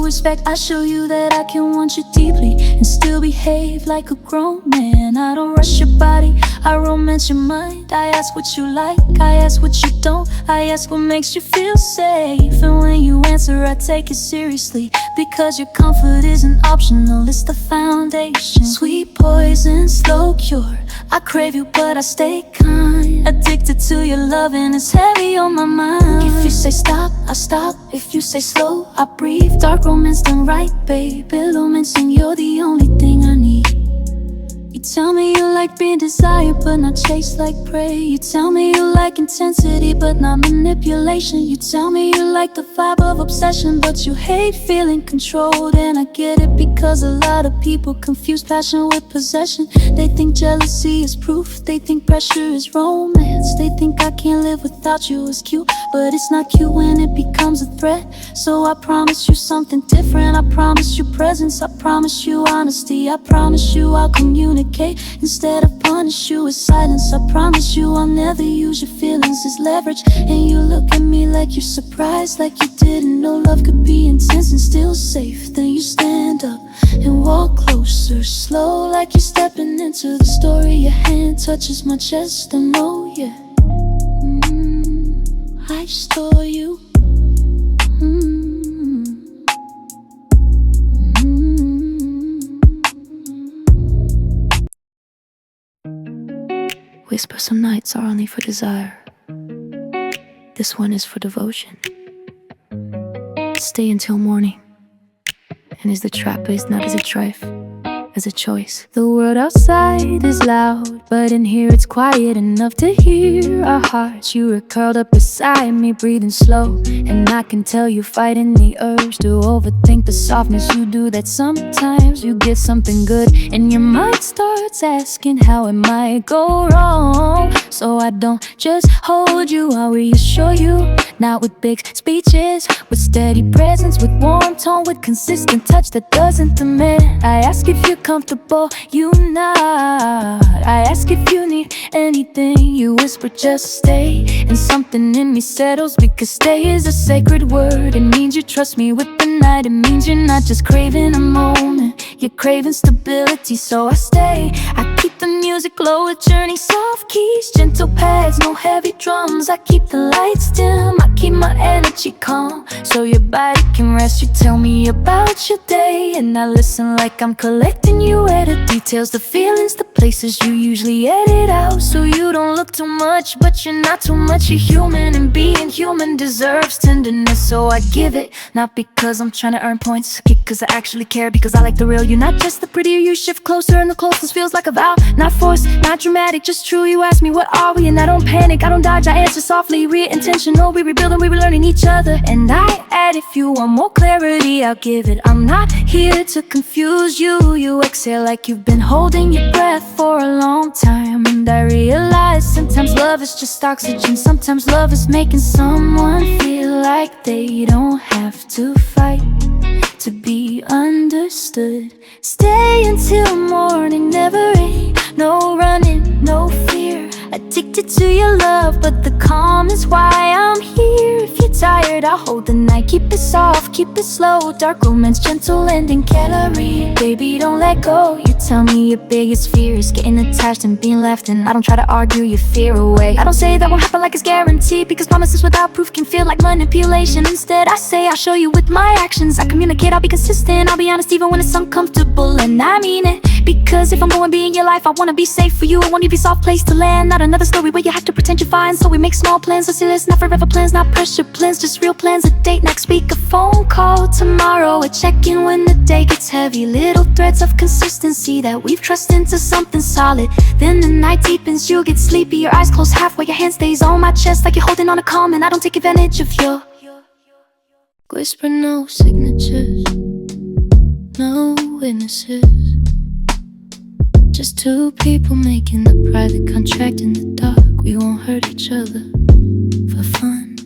respect. I show you that I can want you deeply and still behave like a grown man. I don't rush your body, I romance your mind. I ask what you like, I ask what you don't, I ask what makes you feel safe. And when you answer, I take it seriously, because your comfort isn't optional, it's the foundation. Sweet poison, slow cure. I crave you but I stay kind, addicted to your love and it's heavy on my mind. If you say stop, I stop. If you say slow, I breathe. Dark romance done right, babe. Romance and you're the only thing I need. You tell me you like being desired but not chased like prey. You tell me you like intensity but not manipulation. You tell me you like the vibe of obsession but you hate feeling controlled. And I get it, because a lot of people confuse passion with possession. They think jealousy is proof, they think pressure is romance. They think I can't live without you is cute, but it's not cute when it becomes a threat. So I promise you something different, I promise you presence, I promise you honesty, I promise you I'll communicate instead of punish you with silence. I promise you I'll never use your feelings as leverage. And you look at me like you're surprised, like you didn't know love could be intense and still safe. Then you stand up and walk closer, slow, like you're stepping into the story. Your hand touches my chest and know, yeah, I store you. Whisper some nights are only for desire. This one is for devotion. Stay until morning. And is the trap based not as a trife, as a choice? The world outside is loud, but in here it's quiet enough to hear our hearts. You are curled up beside me, breathing slow, and I can tell you fighting the urge to overthink the softness you do. That sometimes you get something good and your mind starts asking how it might go wrong. So I don't just hold you, I reassure you. Not with big speeches, with steady presence, with warm tone, with consistent touch that doesn't demand. I ask if you're comfortable, you nod. I ask if you need anything, you whisper just stay. And something in me settles, because stay is a sacred word. It means you trust me with the night, it means you're not just craving a moment, you're craving stability. So I stay, I keep the music low, a journey, soft keys, gentle pads, no heavy drums. I keep the lights dim, I keep my energy calm, so your body can rest. You tell me about your day, and I listen like I'm collecting you edit details, the feelings, the places you usually edit out, so you don't look too much, but you're not too much. You're human, and being human deserves tenderness. So I give it, not because I'm trying to earn points, because I actually care, because I like the real you, not just the prettier you. Shift closer and the closeness feels like a vow, not forced, not dramatic, just true. You ask me what are we, and I don't panic, I don't dodge, I answer softly. We're intentional, we rebuilding, we relearning each other. And I add, if you want more clarity, I'll give it. I'm not here to confuse you. You exhale like you've been holding your breath for a long time. And I realize sometimes love is just oxygen, sometimes love is making someone feel like they don't have to fight to be understood. Stay until morning, never ain't no running, no fear. Addicted to your love, but the calm is why I'm here. If you're tired, I'll hold the night. Keep it soft, keep it slow. Dark romance, gentle ending, calorie. Baby, don't let go. You tell me your biggest fear is getting attached and being left, and I don't try to argue your fear away. I don't say that won't happen like it's guaranteed, because promises without proof can feel like manipulation. Instead, I say I'll show you with my actions. I communicate, I'll be consistent, I'll be honest even when it's uncomfortable. And I mean it, Because if I'm going to be in your life, I wanna be safe for you. I want you to be a soft place to land, not another story where you have to pretend you're fine. So we make small plans, let's see this, not forever plans, not pressure plans, just real plans. A date next week, a phone call tomorrow, a check-in when the day gets heavy. Little threads of consistency that weave trust into something solid. Then the night deepens, you get sleepy, your eyes close halfway, your hand stays on my chest like you're holding on a calm, and I don't take advantage of your whisper. No signatures, no witnesses, just two people making the private contract in the dark. We won't hurt each other for fun.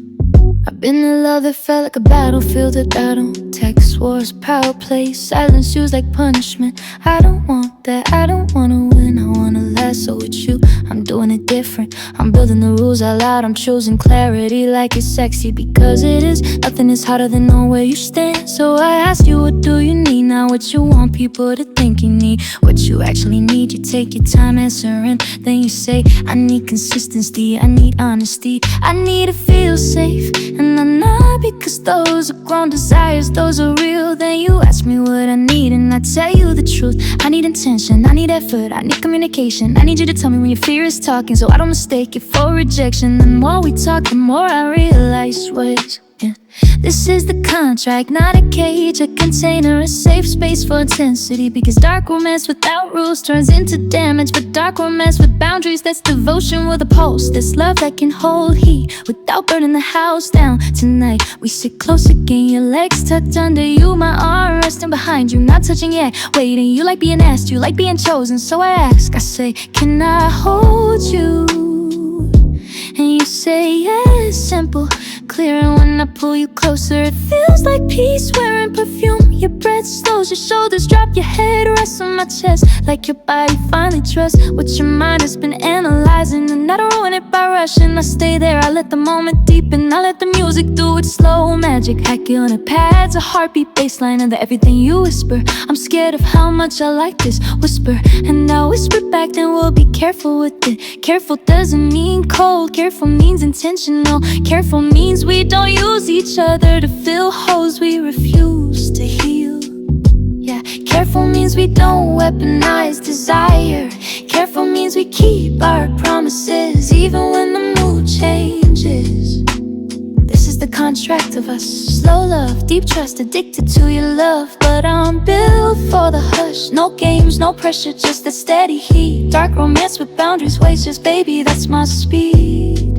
I've been in love that felt like a battlefield that I don't text wars, power play, silence used like punishment. I don't want that, I don't wanna win, I wanna last. So with you, I'm doing it different. I'm building the rules out loud, I'm choosing clarity like it's sexy, because it is. Nothing is harder than knowing where you stand. So I ask you, what do you need now? What you want people to think you need? What you actually need? You take your time answering, then you say, I need consistency, I need honesty, I need to feel safe. And I'm not, because those are grown desires, those are real. Then you ask me what I need, and I tell you the truth. I need intention, I need effort, I need communication. I need you to tell me when your fear is talking, so I don't mistake it for rejection. The more we talk, the more I realize what's yeah. This is the contract, not a cage, a container, a safe space for intensity. Because dark romance without rules turns into damage, but dark romance with boundaries, that's devotion with a pulse. That's love that can hold heat without burning the house down. Tonight we sit close again, your legs tucked under you, my arm resting behind you, not touching yet, waiting. You like being asked, you like being chosen, so I ask, I say, can I hold you? And you say yes, simple, clear. And when I pull you closer, it feels like peace wearing perfume. Your breath slows, your shoulders drop, your head rests on my chest, like your body finally trusts what your mind has been analyzing. And I don't ruin it by rushing, I stay there, I let the moment deepen, I let the music do its slow magic. Hacking on the pads, a heartbeat baseline under everything you whisper. I'm scared of how much I like this whisper, and I whisper back, then we'll be careful with it. Careful doesn't mean cold, careful means intentional. Careful means we don't use each other to fill holes we refuse to heal. Yeah, careful means we don't weaponize desire. Careful means we keep our promises even when the mood changes. This is the contract of us. Slow love, deep trust, addicted to your love. But I'm built for the hush. No games, no pressure, just that steady heat. Dark romance with boundaries, ways, just baby, that's my speed.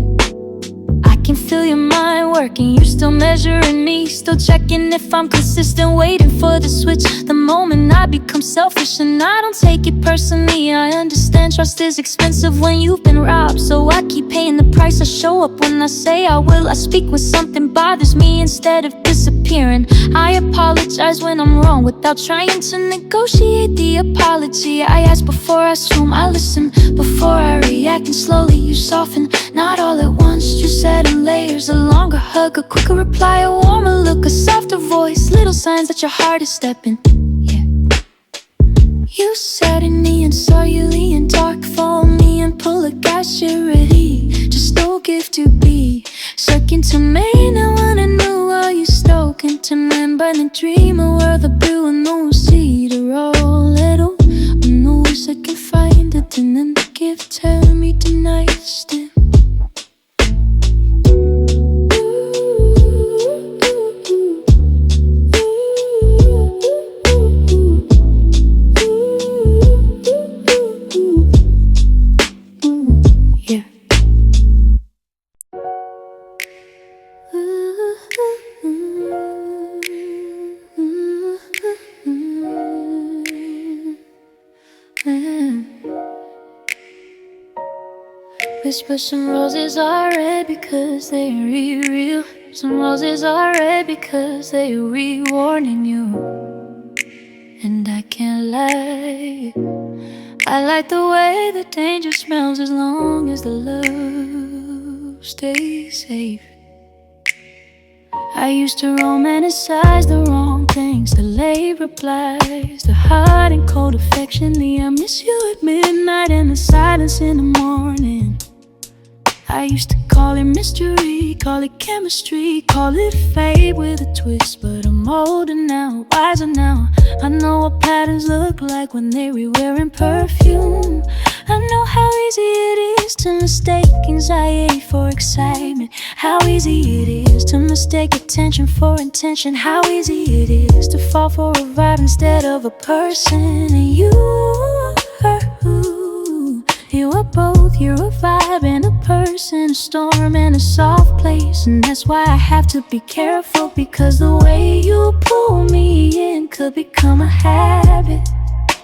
I can feel your mind working, you're still measuring me, still checking if I'm consistent, waiting for the switch. The moment I become selfish, and I don't take it personally. I understand trust is expensive when you've been robbed, so I keep paying the price. I show up when I say I will, I speak when something bothers me instead of disappearing. I apologize when I'm wrong without trying to negotiate the apology. I ask before I assume, I listen before I react, and slowly you soften, not all at once, just add in layers. A longer hug, a quicker reply, a warmer look, a softer voice, little signs that your heart is stepping. Yeah. You sat in me and saw you lean dark, follow me and pull a gas, you're ready. Just no gift to be sucking to me. Now I knew while you stoking to man, but a dream, a world of blue and no seed to roll it on. No wish I can find it, and then the gift tell me tonight still. Whisper, some roses are red because they're real. Some roses are red because they're re-warning you. And I can't lie, I like the way the danger smells as long as the love stays safe. I used to romanticize the wrong things, the late replies, the hot and cold affection, the I miss you at midnight and the silence in the morning. I used to call it mystery, call it chemistry, call it fate with a twist. But I'm older now, wiser now. I know what patterns look like when they're wearing perfume. I know how easy it is to mistake anxiety for excitement. How easy it is to mistake attention for intention. How easy it is to fall for a vibe instead of a person. And you are both, you're a vibe and a person, a storm and a soft place. And that's why I have to be careful, because the way you pull me in could become a habit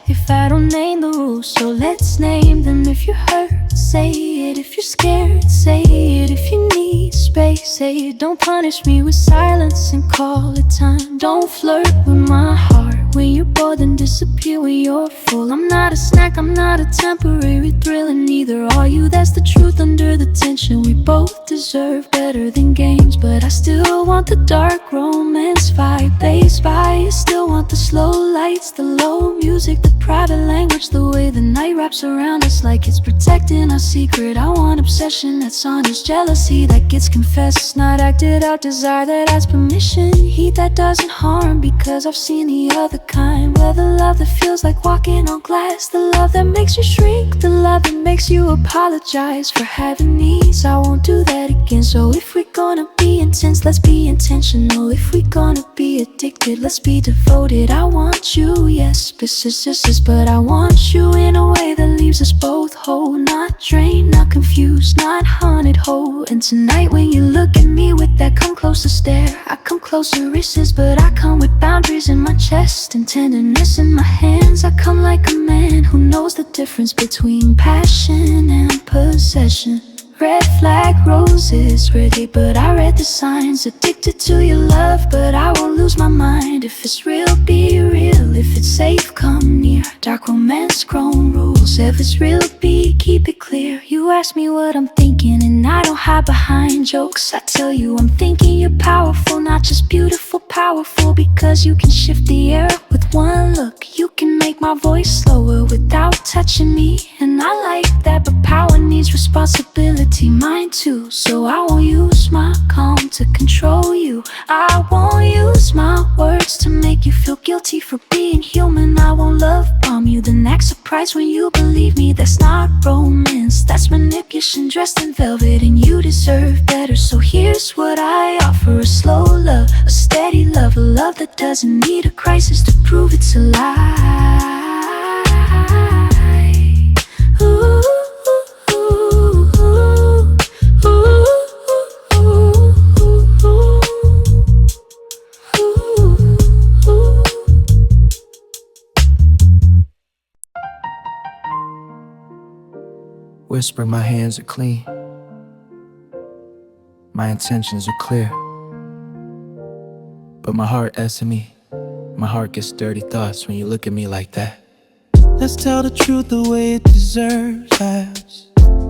if I don't name the rules. So let's name them. If you're hurt, say it. If you're scared, say it. If you need space, say it. Don't punish me with silence and call it time. Don't flirt with my heart. When you're bored, then disappear when you're full. I'm not a snack, I'm not a temporary thrill, and neither are you. That's the truth under the tension. We both deserve better than games, but I still want the dark romance vibe. They spy, I still want the slow lights, the low music, the private language, the way the night wraps around us like it's protecting our secret. I want obsession that's honest, jealousy that gets confessed, not acted out, desire that asks permission, heat that doesn't harm, because I've seen the other kind, where the love that feels like walking on glass, the love that makes you shrink, the love that makes you apologize for having needs. I won't do that again. So if we're gonna be intense, let's be intentional. If we're gonna be addicted, let's be devoted. I want you, yes, but I want you in a way that leaves us both whole, not drained, not confused, not haunted whole. And tonight when you look at me with that come closer stare, I come closer, resist, but I come with boundaries in my chest and tenderness in my hands. I come like a man who knows the difference between passion and possession. Red flag roses, ready, but I read the signs. Addicted to your love, but I won't lose my mind. If it's real, be real. If it's safe, come near. Dark romance, grown rules. If it's real, keep it clear. You ask me what I'm thinking, and I don't hide behind jokes. I tell you I'm thinking you're powerful, not just beautiful, powerful, because you can shift the air with one look. You can make my voice slower without touching me, and I like that, but power needs responsibility, mine too. So I won't use my calm to control you. I won't use my words to make you feel guilty for being human. I won't love bomb you, then act surprised when you believe me. That's not romance, that's manipulation dressed in velvet, and you deserve better. So here's what I offer: a slow love, a steady love, a love that doesn't need a crisis to prove it's alive. Ooh. Whisper, my hands are clean, my intentions are clear, but my heart asks me. My heart gets dirty thoughts when you look at me like that. Let's tell the truth the way it deserves. Vibes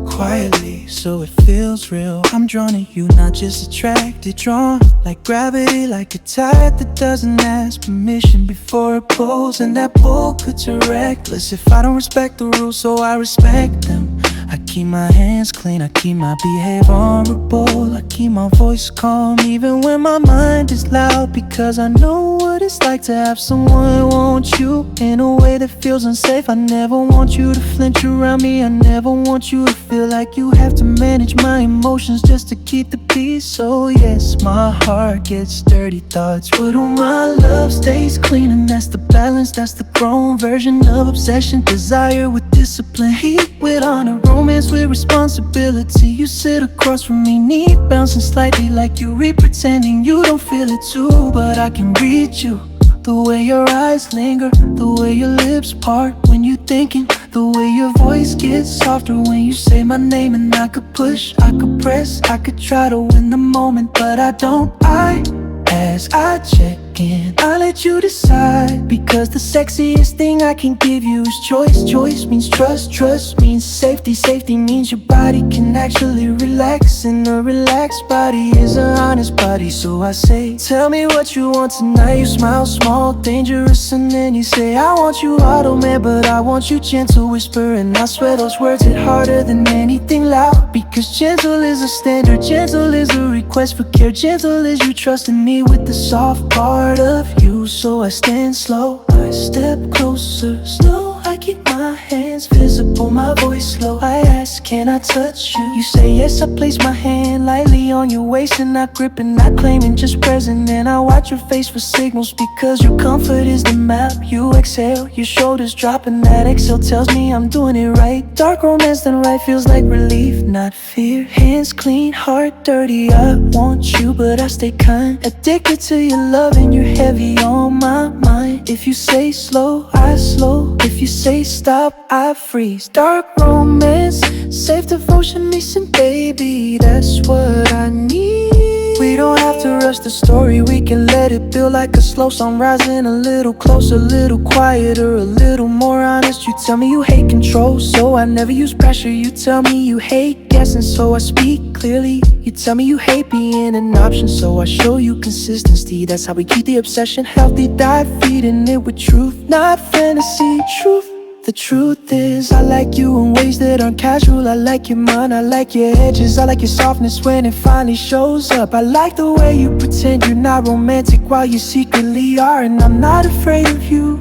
quietly, so it feels real. I'm drawn to you, not just attracted. Drawn like gravity, like a tide that doesn't ask permission before it pulls. And that pull could turn reckless if I don't respect the rules, so I respect them. I keep my hands clean, I keep my behavior vulnerable, I keep my voice calm even when my mind is loud, because I know what it's like to have someone want you in a way that feels unsafe. I never want you to flinch around me, I never want you to feel like you have to manage my emotions just to keep the peace. So yes, my heart gets dirty thoughts, but all my love stays clean. And that's the balance, that's the grown version of obsession. Desire with discipline, heat with honor, romance with responsibility. You sit across from me, knee bouncing slightly like you read, pretending you don't feel it too. But I can read you, the way your eyes linger, the way your lips part when you're thinking, the way your voice gets softer when you say my name. And I could push, I could press, I could try to win the moment, but I don't. I ask, I check, again. I let you decide, because the sexiest thing I can give you is choice. Choice means trust, trust means safety. Safety means your body can actually relax, and a relaxed body is an honest body. So I say, tell me what you want tonight. You smile small, dangerous, and then you say, I want you auto man, but I want you gentle whisper. And I swear those words hit harder than anything loud, because gentle is a standard, gentle is a request for care, gentle is you trusting me with the soft part of you. So I stand slow, I step closer, slow, I keep my hands visible, my voice low. I ask, can I touch you? You say yes, I place my hand lightly on your waist, and not gripping, not claiming, just present. And I watch your face for signals, because your comfort is the map. You exhale, your shoulders drop, and that exhale tells me I'm doing it right. Dark romance done right feels like relief, not fear. Hands clean, heart dirty, I want you but I stay kind. Addicted to your love and you're heavy on my mind. If you say slow, I slow. If you say stop, I freeze. Dark romance, safe devotion, listen baby, that's what I need. We don't have to rush the story, we can let it build like a slow song, rising a little closer, a little quieter, a little more honest. You tell me you hate control, so I never use pressure. You tell me you hate guessing, so I speak clearly. You tell me you hate being an option, so I show you consistency. That's how we keep the obsession healthy, dive feeding it with truth, not fantasy, truth. The truth is, I like you in ways that aren't casual. I like your mind, I like your edges, I like your softness when it finally shows up. I like the way you pretend you're not romantic while you secretly are, and I'm not afraid of you.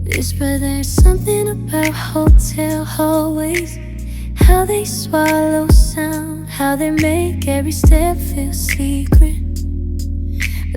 Whisper, there's something about hotel hallways, how they swallow sound, how they make every step feel secret,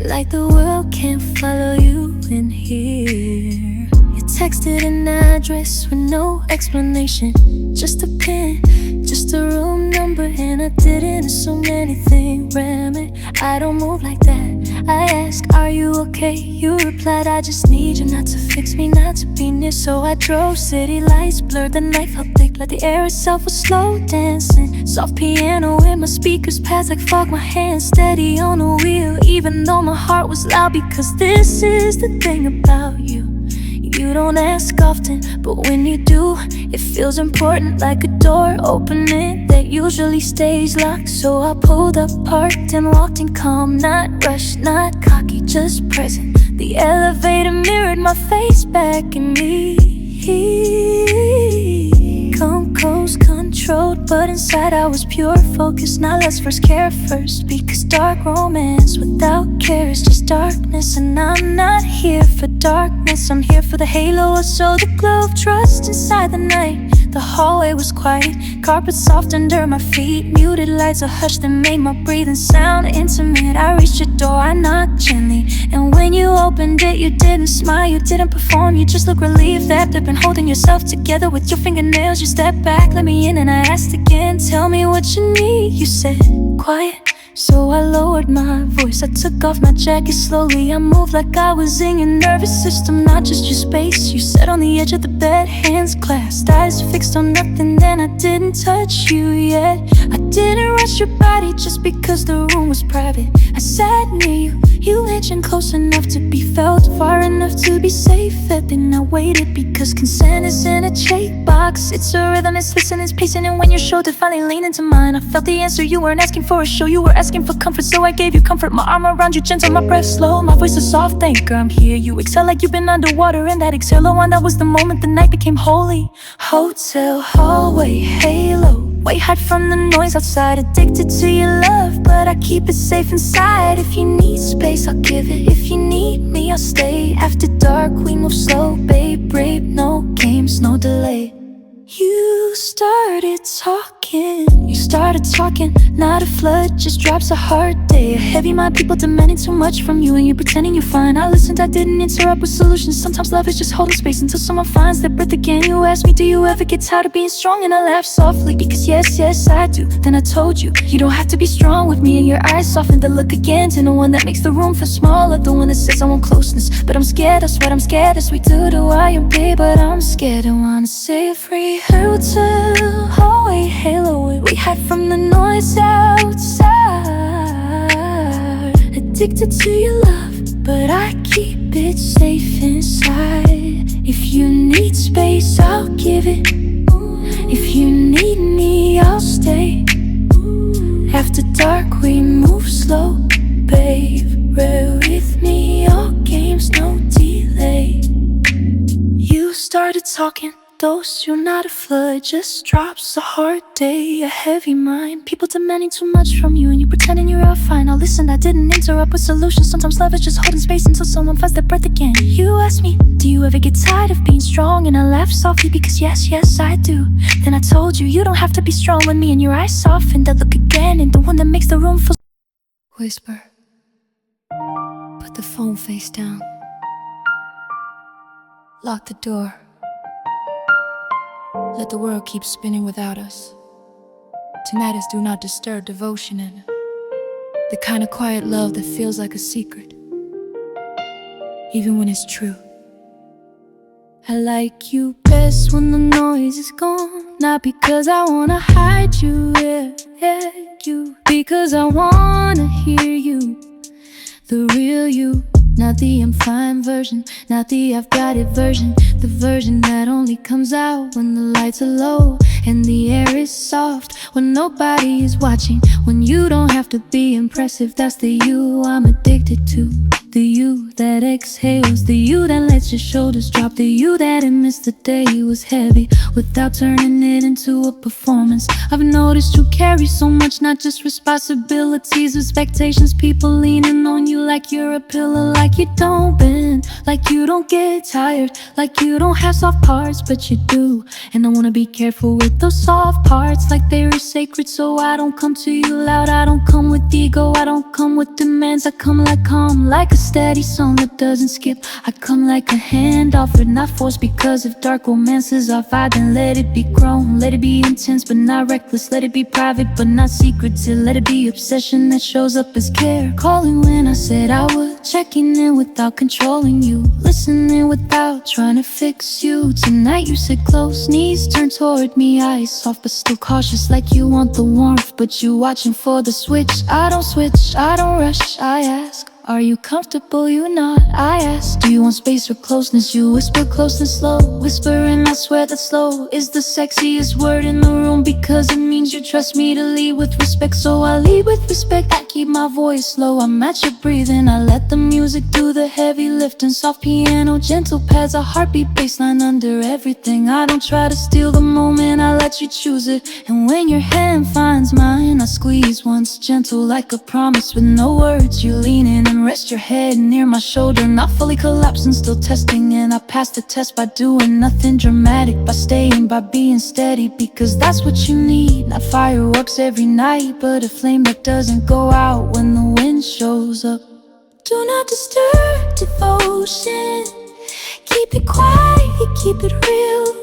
like the world can't follow you in here. You texted an address with no explanation, just a pin, just a room number, and I didn't assume anything. Ram it, I don't move like that. I asked, are you okay? You replied, I just need you not to fix me, not to be near. So I drove, city lights blurred, the night felt thick, like the air itself was slow dancing. Soft piano in my speakers pads like fog, my hands steady on the wheel, even though my heart was loud. Because this is the thing about you, you don't ask often, but when you do, it feels important, like a door opening that usually stays locked. So I pulled up, parked, and walked in calm, not rushed, not cocky, just present. The elevator mirrored my face back in me. Composed, controlled, but inside I was pure focus. Now let's first care first, because dark romance without care is just darkness. And I'm not here for darkness, I'm here for the halo. I saw the glow of trust inside the night. The hallway was quiet, carpet soft under my feet, muted lights, a hush that made my breathing sound intimate. I reached your door, I knocked gently, and when you opened it, you didn't smile, you didn't perform, you just looked relieved that you've been holding yourself together with your fingernails. You stepped back, let me in, and I asked again, tell me what you need. You said, quiet. So I lowered my voice, I took off my jacket slowly. I moved like I was in your nervous system, not just your space. You sat on the edge of the bed, hands clasped, eyes fixed on nothing. Then I didn't touch you yet, I didn't rush your body just because the room was private. I sat near you, you inching close enough to be felt, far enough to be safe. And then I waited, because consent is in a checkbox. It's a rhythm, it's listening, it's pacing. And when your shoulder finally leaned into mine, I felt the answer. You weren't asking for a show, you were asking for comfort, so I gave you comfort. My arm around you, gentle, my breath slow, my voice a soft anchor. I'm here, you exhale like you've been underwater, and that exhale, oh, and that was the moment the night became holy. Hotel hallway halo, way hide from the noise outside, addicted to your love, but I keep it safe inside. If you need space, I'll give it. If you need me, I'll stay. After dark, we move slow, babe, brave, no games, no delay. You started talking, started talking, not a flood, just drops a hard day. A heavy mind, people demanding too much from you, and you're pretending you're fine. I listened, I didn't interrupt with solutions. Sometimes love is just holding space until someone finds their breath again. You asked me, do you ever get tired of being strong? And I laughed softly, because yes, yes, I do. Then I told you, you don't have to be strong with me. And your eyes softened to look again to the one that makes the room feel smaller, the one that says I want closeness. But I'm scared, I swear I'm scared, as we do to I am big. But I'm scared, I wanna say it free. Hotel, hallway, halo, we hide from the noise outside. Addicted to your love, but I keep it safe inside. If you need space, I'll give it. If you need me, I'll stay. After dark, we move slow, babe. Rare with me, all games, no delay. You started talking, dose, you're not a flood, just drops a hard day, a heavy mind. People demanding too much from you, and you pretending you're all fine. Now listen, I didn't interrupt with solutions. Sometimes love is just holding space until someone finds their breath again. You asked me, do you ever get tired of being strong? And I laughed softly, because yes, yes, I do. Then I told you, you don't have to be strong with me. And your eyes softened, I look again, and the one that makes the room feel. Whisper, put the phone face down, lock the door. Let the world keep spinning without us. Tonight is do not disturb devotion, and the kind of quiet love that feels like a secret, even when it's true. I like you best when the noise is gone, not because I wanna hide you, you, because I wanna hear you, the real you. Not the I'm fine version, not the I've got it version, the version that only comes out when the lights are low and the air is soft, when nobody is watching, when you don't have to be impressive. That's the you I'm addicted to, the you that exhales, the you that lets your shoulders drop, the you that admits the day was heavy without turning it into a performance. I've noticed you carry so much, not just responsibilities, expectations, people leaning on you like you're a pillar, like you don't bend, like you don't get tired, like you don't have soft parts, but you do. And I wanna be careful with those soft parts, like they are sacred, so I don't come to you loud. I don't come with ego, I don't come with demands. I come like calm, like a steady song that doesn't skip. I come like a hand offered, not forced, because if dark romances are vibe, then let it be grown. Let it be intense but not reckless, let it be private but not secretive. Let it be obsession that shows up as care, calling when I said I would, checking in without controlling you, listening without trying to fix you. Tonight you sit close, knees turned toward me, eyes soft but still cautious, like you want the warmth but you watching for the switch. I don't switch, I don't rush, I ask, are you comfortable? You nod, I ask, do you want space or closeness? You whisper close and slow, whisper, and I swear that slow is the sexiest word in the room, because it means you trust me to lead with respect. So I lead with respect, I keep my voice low, I match your breathing, I let the music do the heavy lifting. Soft piano, gentle pads, a heartbeat baseline under everything. I don't try to steal the moment, I let you choose it. And when your hand finds mine, I squeeze once, gentle like a promise with no words. You lean in and rest your head near my shoulder, not fully collapsing, still testing. And I pass the test by doing nothing dramatic, by staying, by being steady, because that's what you need. Not fireworks every night, but a flame that doesn't go out when the wind shows up. Do not disturb devotion, keep it quiet, keep it real.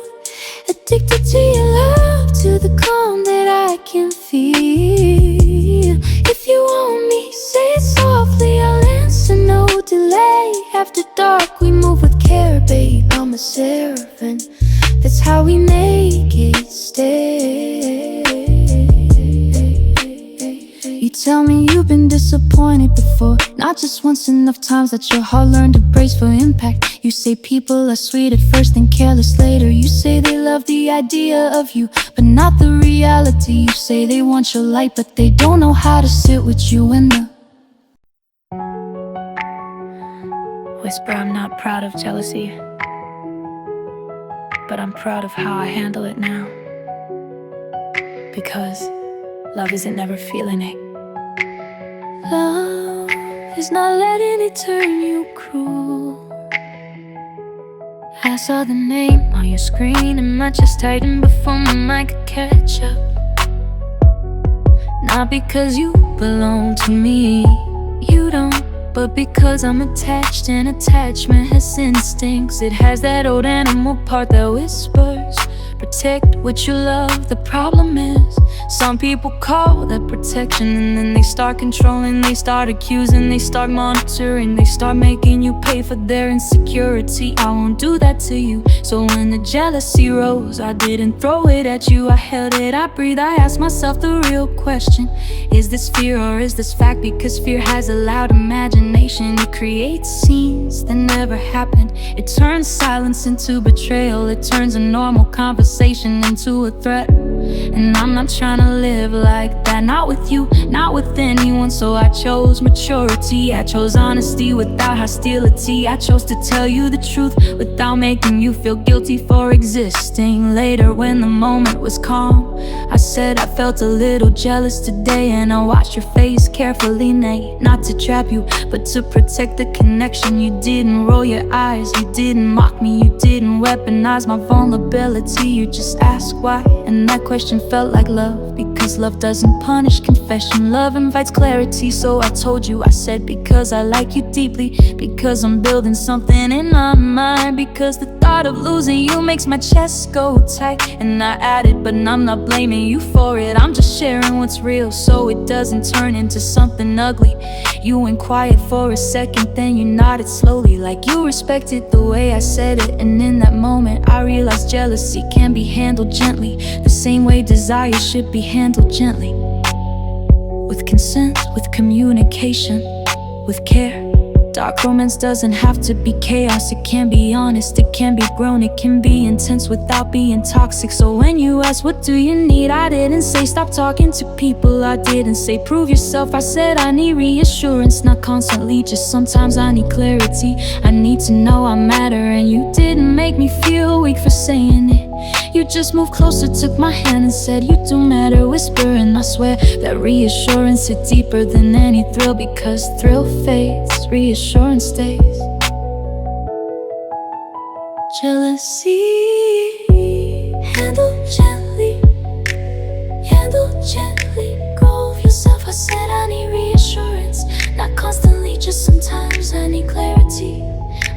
Addicted to your love, to the calm that I can feel. If you want me, say it softly, I'll answer, no delay. After dark, we move with care, babe, I'm a seraphim. That's how we make it stay. You tell me you've been disappointed before, not just once, enough times that your heart learned to brace for impact. You say people are sweet at first and careless later. You say they love the idea of you, but not the reality. You say they want your light, but they don't know how to sit with you in the whisper. I'm not proud of jealousy, but I'm proud of how I handle it now, because love isn't never feeling it. Love is not letting it turn you cruel. I saw the name on your screen and my chest tightened before my mic could catch up. Not because you belong to me, you don't, but because I'm attached, and attachment has instincts. It has that old animal part that whispers, protect what you love. The problem is, some people call that protection, and then they start controlling, they start accusing, they start monitoring, they start making you pay for their insecurity. I won't do that to you. So when the jealousy rose, I didn't throw it at you, I held it, I breathed, I asked myself the real question: is this fear or is this fact? Because fear has a loud imagination. It creates scenes that never happen. It turns silence into betrayal. It turns a normal conversation into a threat. And I'm not trying to live like that, not with you, not with anyone. So I chose maturity, I chose honesty without hostility. I chose to tell you the truth without making you feel guilty for existing. Later when the moment was calm, I said I felt a little jealous today, and I watched your face carefully, nay, not to trap you, but to protect the connection. You didn't roll your eyes, you didn't mock me, you didn't weaponize my vulnerability. You just asked why, and that question felt like love, because love doesn't punish confession. Love invites clarity, so I told you. I said because I like you deeply, because I'm building something in my mind, because the thought of losing you makes my chest go tight. And I added, but I'm not blaming you for it, I'm just sharing what's real, so it doesn't turn into something ugly. You went quiet for a second, then you nodded slowly, like you respected the way I said it. And in that moment I realized jealousy can be handled gently, the same way desire should be handled gently. With consent, with communication, with care. Dark romance doesn't have to be chaos. It can be honest, it can be grown, it can be intense without being toxic. So when you ask what do you need, I didn't say stop talking to people, I didn't say prove yourself. I said I need reassurance, not constantly, just sometimes I need clarity. I need to know I matter, and you didn't make me feel weak for saying it. You just moved closer, took my hand and said you do matter, whispering. I swear that reassurance hit deeper than any thrill, because thrill fades, reassurance stays. Jealousy, handle gently, handle gently. Go of yourself, I said I need reassurance, not constantly, just sometimes I need clarity.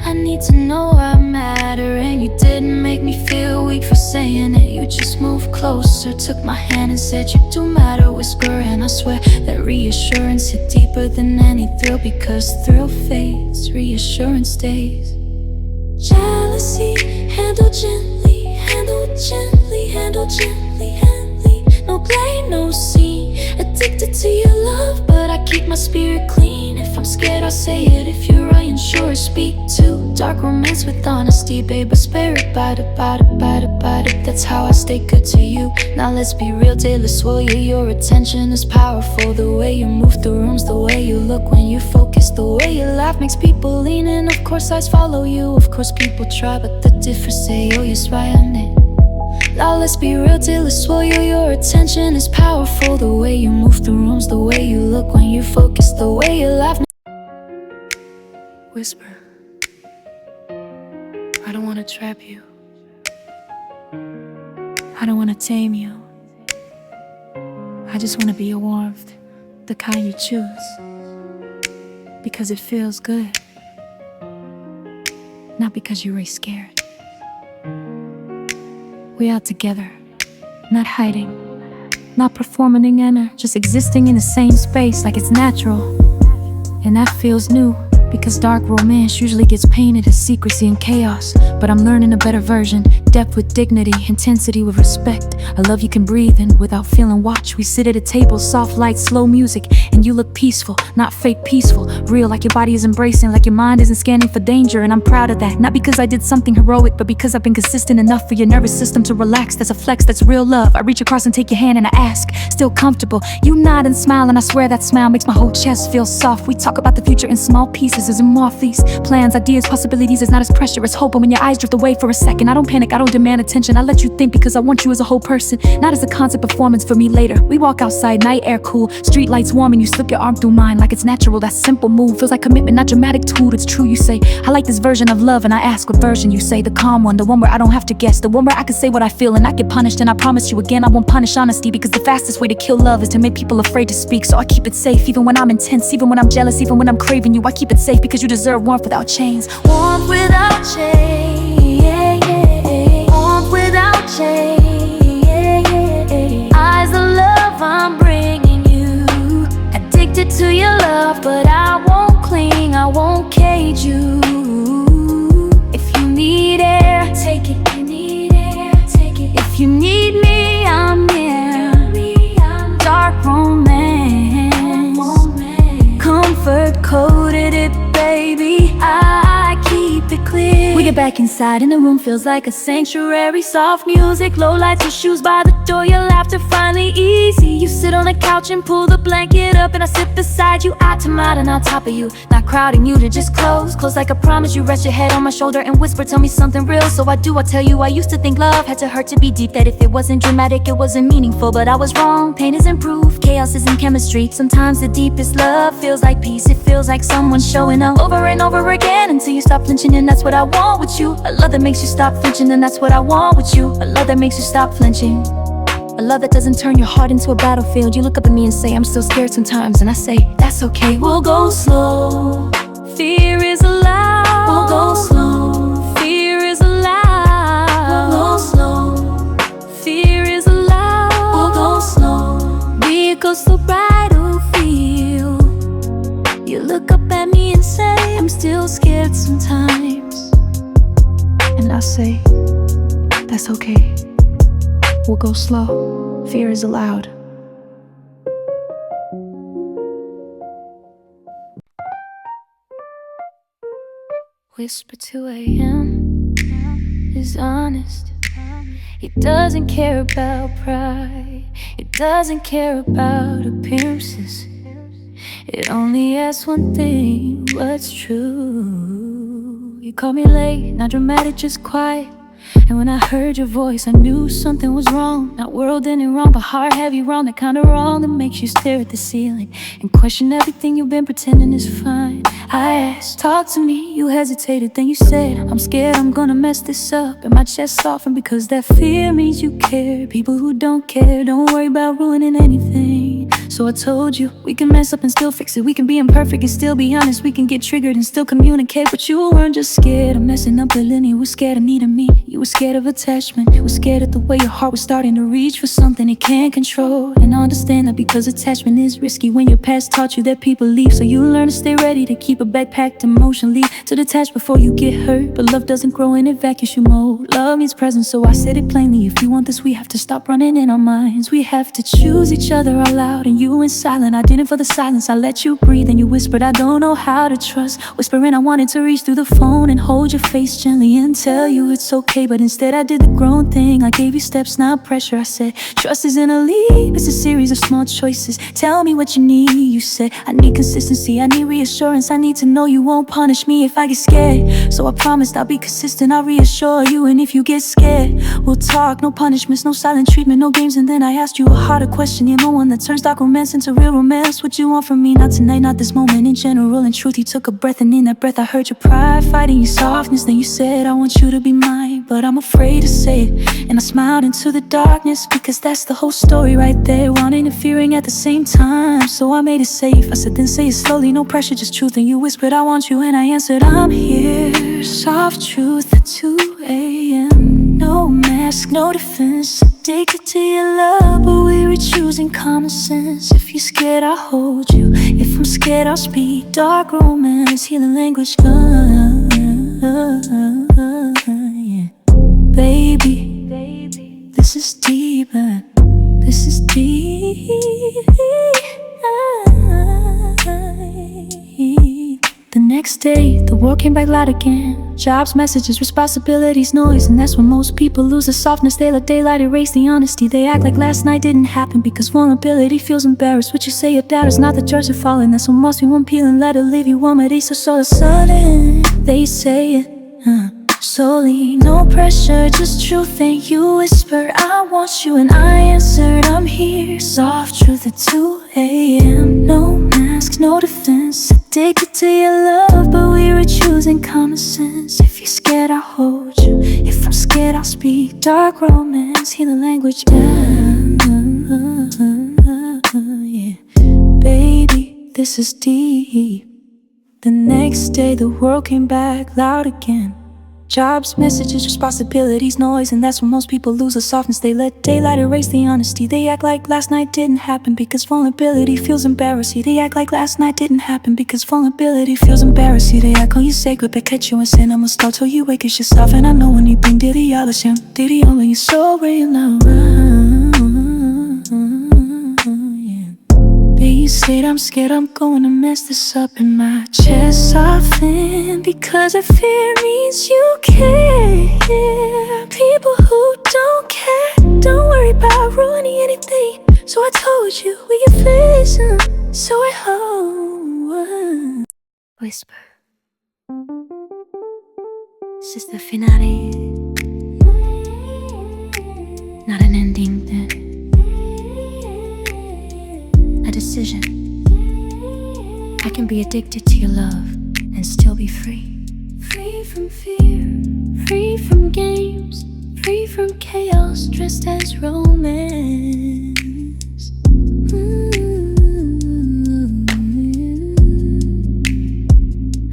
I need to know I matter, and you didn't make me feel weak for saying it. You just moved closer, took my hand and said you do matter, whispering. I swear that reassurance hit deeper than any thrill, because thrill fades, reassurance stays. Jealousy, handle gently, handle gently, handle gently, handly. No blame, no scene, addicted to your love, but I keep my spirit clean. If I'm scared, I'll say it. If you're unsure, speak to. Dark romance with honesty, babe, I spare it, bada, bada, bada, bada. That's how I stay good to you. Now let's be real, Taylor Swift, your attention is powerful. The way you move through rooms, the way you look when you focus, the way you laugh makes people lean in. Of course eyes follow you, of course people try, but the difference say, oh, you're spying. Now let's be real, Taylor Swift, your attention is powerful. The way you move through rooms, the way you look when you focus, the way you laugh. Whisper, I don't want to trap you, I don't want to tame you. I just want to be your warmth, the kind you choose, because it feels good, not because you're really scared. We out together, not hiding, not performing inner, just existing in the same space like it's natural. And that feels new, because dark romance usually gets painted as secrecy and chaos. But I'm learning a better version, depth with dignity, intensity with respect. A love you can breathe in without feeling watched. We sit at a table, soft light, slow music, and you look peaceful, not fake peaceful. Real, like your body is embracing, like your mind isn't scanning for danger. And I'm proud of that, not because I did something heroic, but because I've been consistent enough for your nervous system to relax. That's a flex, that's real love. I reach across and take your hand and I ask, still comfortable? You nod and smile, and I swear that smile makes my whole chest feel soft. We talk about the future in small pieces, fantasies and morph these plans, ideas, possibilities. It's not as pressure as hope, but when your eyes drift away for a second, I don't panic, I don't demand attention. I let you think because I want you as a whole person, not as a concept performance for me later. We walk outside, night air cool, street lights warm, and you slip your arm through mine like it's natural. That simple move feels like commitment, not dramatic tool. It's true, you say. I like this version of love, and I ask what version you say. The calm one, the one where I don't have to guess, the one where I can say what I feel and not get punished. And I promise you again, I won't punish honesty, because the fastest way to kill love is to make people afraid to speak. So I keep it safe, even when I'm intense, even when I'm jealous, even when I'm craving you. I keep it safe because you deserve warmth without chains. Warmth without chains, warmth without chains. Eyes of love, I'm bringing you. Addicted to your love, but I won't cling, I won't cage you. If you need air, take it. You need air, take it. If you need me, I'm here. Dark romance, comfort coated it, baby. I keep it clear. We get back inside and the room feels like a sanctuary. Soft music, low lights, your shoes by the door, your laughter finally easy. You sit on the couch and pull the blanket up, and I sit beside you, eye to eye and on top of you, not crowding you to just close like I promised you. Rest your head on my shoulder and whisper, tell me something real. So I do, I tell you, I used to think love had to hurt to be deep, that if it wasn't dramatic, it wasn't meaningful. But I was wrong, pain isn't proof, chaos isn't chemistry. Sometimes the deepest love feels like peace. It feels like someone showing up over and over again until you stop flinching, and that's what I want with you. A love that makes you stop flinching, and that's what I want with you. A love that makes you stop flinching. A love that doesn't turn your heart into a battlefield. You look up at me and say, I'm still scared sometimes, and I say, that's okay. We'll go slow. Fear is allowed. We'll go slow. Fear is allowed. We'll go slow. Fear is allowed. We'll go slow. We go slow, bridal feel. You look up at me and say, I'm still scared sometimes, and I say, that's okay. We'll go slow. Fear is allowed. Whisper 2 a.m. is honest. He doesn't care about pride. He doesn't care about appearances. It only asks one thing, what's true? You called me late, not dramatic, just quiet. And when I heard your voice, I knew something was wrong. Not world ending wrong, but heart heavy wrong. That kind of wrong that makes you stare at the ceiling and question everything you've been pretending is fine. I asked, talk to me, you hesitated, then you said, I'm scared I'm gonna mess this up. And my chest softened because that fear means you care. People who don't care don't worry about ruining anything. So I told you, we can mess up and still fix it. We can be imperfect and still be honest. We can get triggered and still communicate. But you weren't just scared of messing up the line. You were scared of needing me. You were scared of attachment. You were scared of the way your heart was starting to reach for something it can't control. And I understand that because attachment is risky when your past taught you that people leave. So you learn to stay ready to keep a backpacked emotionally, to detach before you get hurt. But love doesn't grow in a vacuum mode. Love means presence, so I said it plainly. If you want this, we have to stop running in our minds. We have to choose each other out loud. And you went silent, I didn't for the silence. I let you breathe and you whispered, I don't know how to trust. Whispering, I wanted to reach through the phone and hold your face gently and tell you it's okay. But instead I did the grown thing. I gave you steps, not pressure. I said, trust isn't a leap, it's a series of small choices. Tell me what you need. You said, I need consistency, I need reassurance. I need to know you won't punish me if I get scared. So I promised I'll be consistent, I'll reassure you. And if you get scared, we'll talk. No punishments, no silent treatment, no games. And then I asked you a harder question. You're the one that turns dark romance into real romance. What you want from me, not tonight, not this moment, in general. In truth, you took a breath, and in that breath I heard your pride fighting your softness. Then you said, I want you to be mine, but I'm afraid to say it. And I smiled into the darkness, because that's the whole story right there. Wanting and fearing at the same time, so I made it safe. I said, then say it slowly, no pressure, just truth. And you whispered, I want you, and I answered, I'm here. Soft truth at 2 a.m. No mask, no defense. Addicted to your love, but we were choosing common sense. If you're scared, I'll hold you. If I'm scared, I'll speak. Dark romance, healing language. Yeah. Baby, this is deeper. This is deep. The next day, the world came back loud again. Jobs, messages, responsibilities, noise. And that's when most people lose the softness. They let daylight erase the honesty. They act like last night didn't happen because vulnerability feels embarrassed. What you say your doubt is not the judge of falling. That's what must be one peeling. Let it leave you one so all of a sudden they say it slowly, no pressure, just truth. And you whisper, I want you, and I answered, I'm here. Soft truth at 2 a.m. No mask, no defense. Addicted to your love, but we were choosing common sense. If you're scared, I'll hold you. If I'm scared, I'll speak. Dark romance, healing language. Yeah. Baby, this is deep. The next day the world came back loud again. Jobs, messages, responsibilities, noise. And that's when most people lose the softness. They let daylight erase the honesty. They act like last night didn't happen because vulnerability feels embarrassing. They act like last night didn't happen because vulnerability feels embarrassing. They act on you sacred, but catch you and sin. I'ma start till you wake as yourself. And I know when you bring diddy all the shame, diddy only you're so real now. You said I'm scared I'm going to mess this up, in my chest soften because I fear means you care. People who don't care don't worry about ruining anything. So I told you we can face them. So I hope. Whisper. This is the finale, not an ending then. Decision. I can be addicted to your love and still be free. Free from fear, free from games, free from chaos, dressed as romance.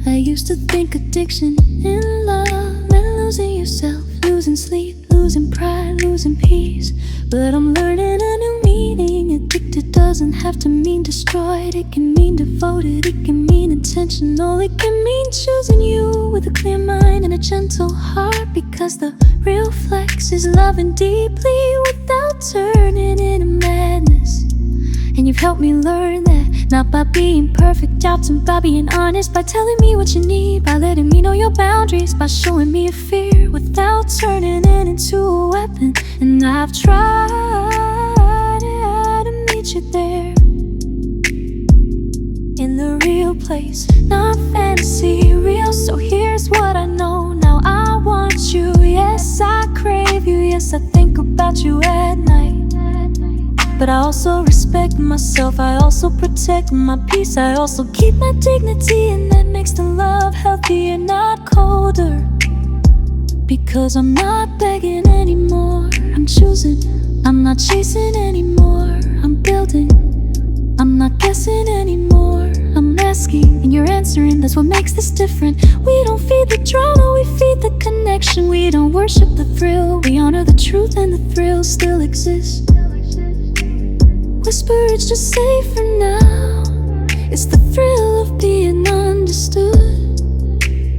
I used to think addiction in love meant losing yourself, losing sleep, losing pride, losing peace. But I'm learning a new meaning. Addicted doesn't have to mean destroyed. It can mean devoted, it can mean intentional. It can mean choosing you with a clear mind and a gentle heart. Because the real flex is loving deeply without turning into madness. And you've helped me learn that, not by being perfect, doubting, by being honest, by telling me what you need, by letting me know your boundaries, by showing me a fear without turning it into a weapon. And I've tried to meet you there, in the real place, not fantasy, real. So here's what I know now. I want you, yes, I crave you, yes, I think about you at night. But I also respect myself, I also protect my peace, I also keep my dignity, and that makes the love healthier, not colder. Because I'm not begging anymore, I'm choosing. I'm not chasing anymore, I'm building. I'm not guessing anymore, I'm asking, and you're answering. That's what makes this different. We don't feed the drama, we feed the connection. We don't worship the thrill, we honor the truth, and the thrill still exists. Whisper, it's just safer now. It's the thrill of being understood,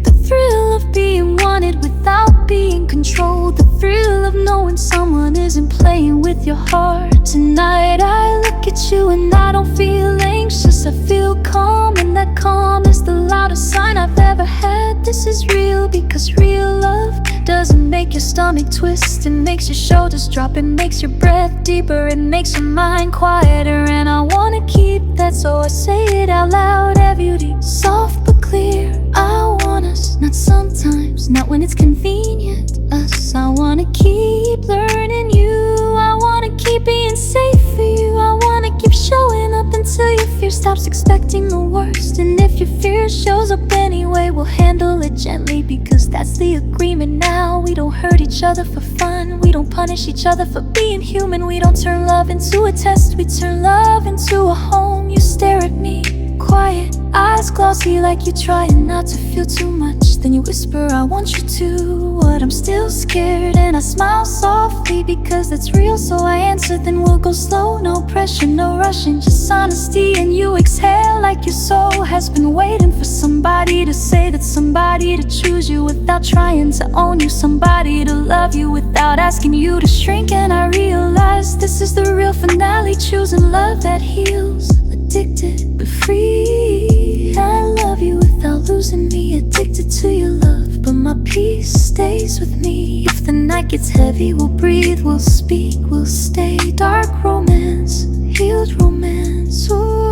the thrill of being wanted without being controlled, the thrill of knowing someone isn't playing with your heart. Tonight I look at you and I don't feel anxious, I feel calm, and that calm is the loudest sign I've ever had. This is real because real love doesn't make your stomach twist. It makes your shoulders drop, it makes your breath deeper, it makes your mind quieter. And I wanna keep that, so I say it out loud every day. Soft but clear, I want us, not sometimes, not when it's convenient, us. I wanna keep learning you, I wanna keep being safe for you, I wanna keep showing up until your fear stops expecting the worst. And if your fear shows up anyway, we'll handle it gently, because that's the agreement now. We don't hurt each other for fun, we don't punish each other for being human. We don't turn love into a test, we turn love into a home. You stare at me, quiet, eyes glossy, like you're trying not to feel too much. Then you whisper, I want you to, but I'm still scared. And I smile softly because that's real, so I answer, then we'll go slow. No pressure, no rushing, just honesty. And you exhale like your soul has been waiting for somebody to say that, somebody to choose you without trying to own you, somebody to love you without asking you to shrink. And I realize this is the real finale, choosing love that heals. Addicted but free. I love you without losing me, addicted to your love, but my peace stays with me. If the night gets heavy, we'll breathe, we'll speak, we'll stay. Dark romance, healed romance, ooh.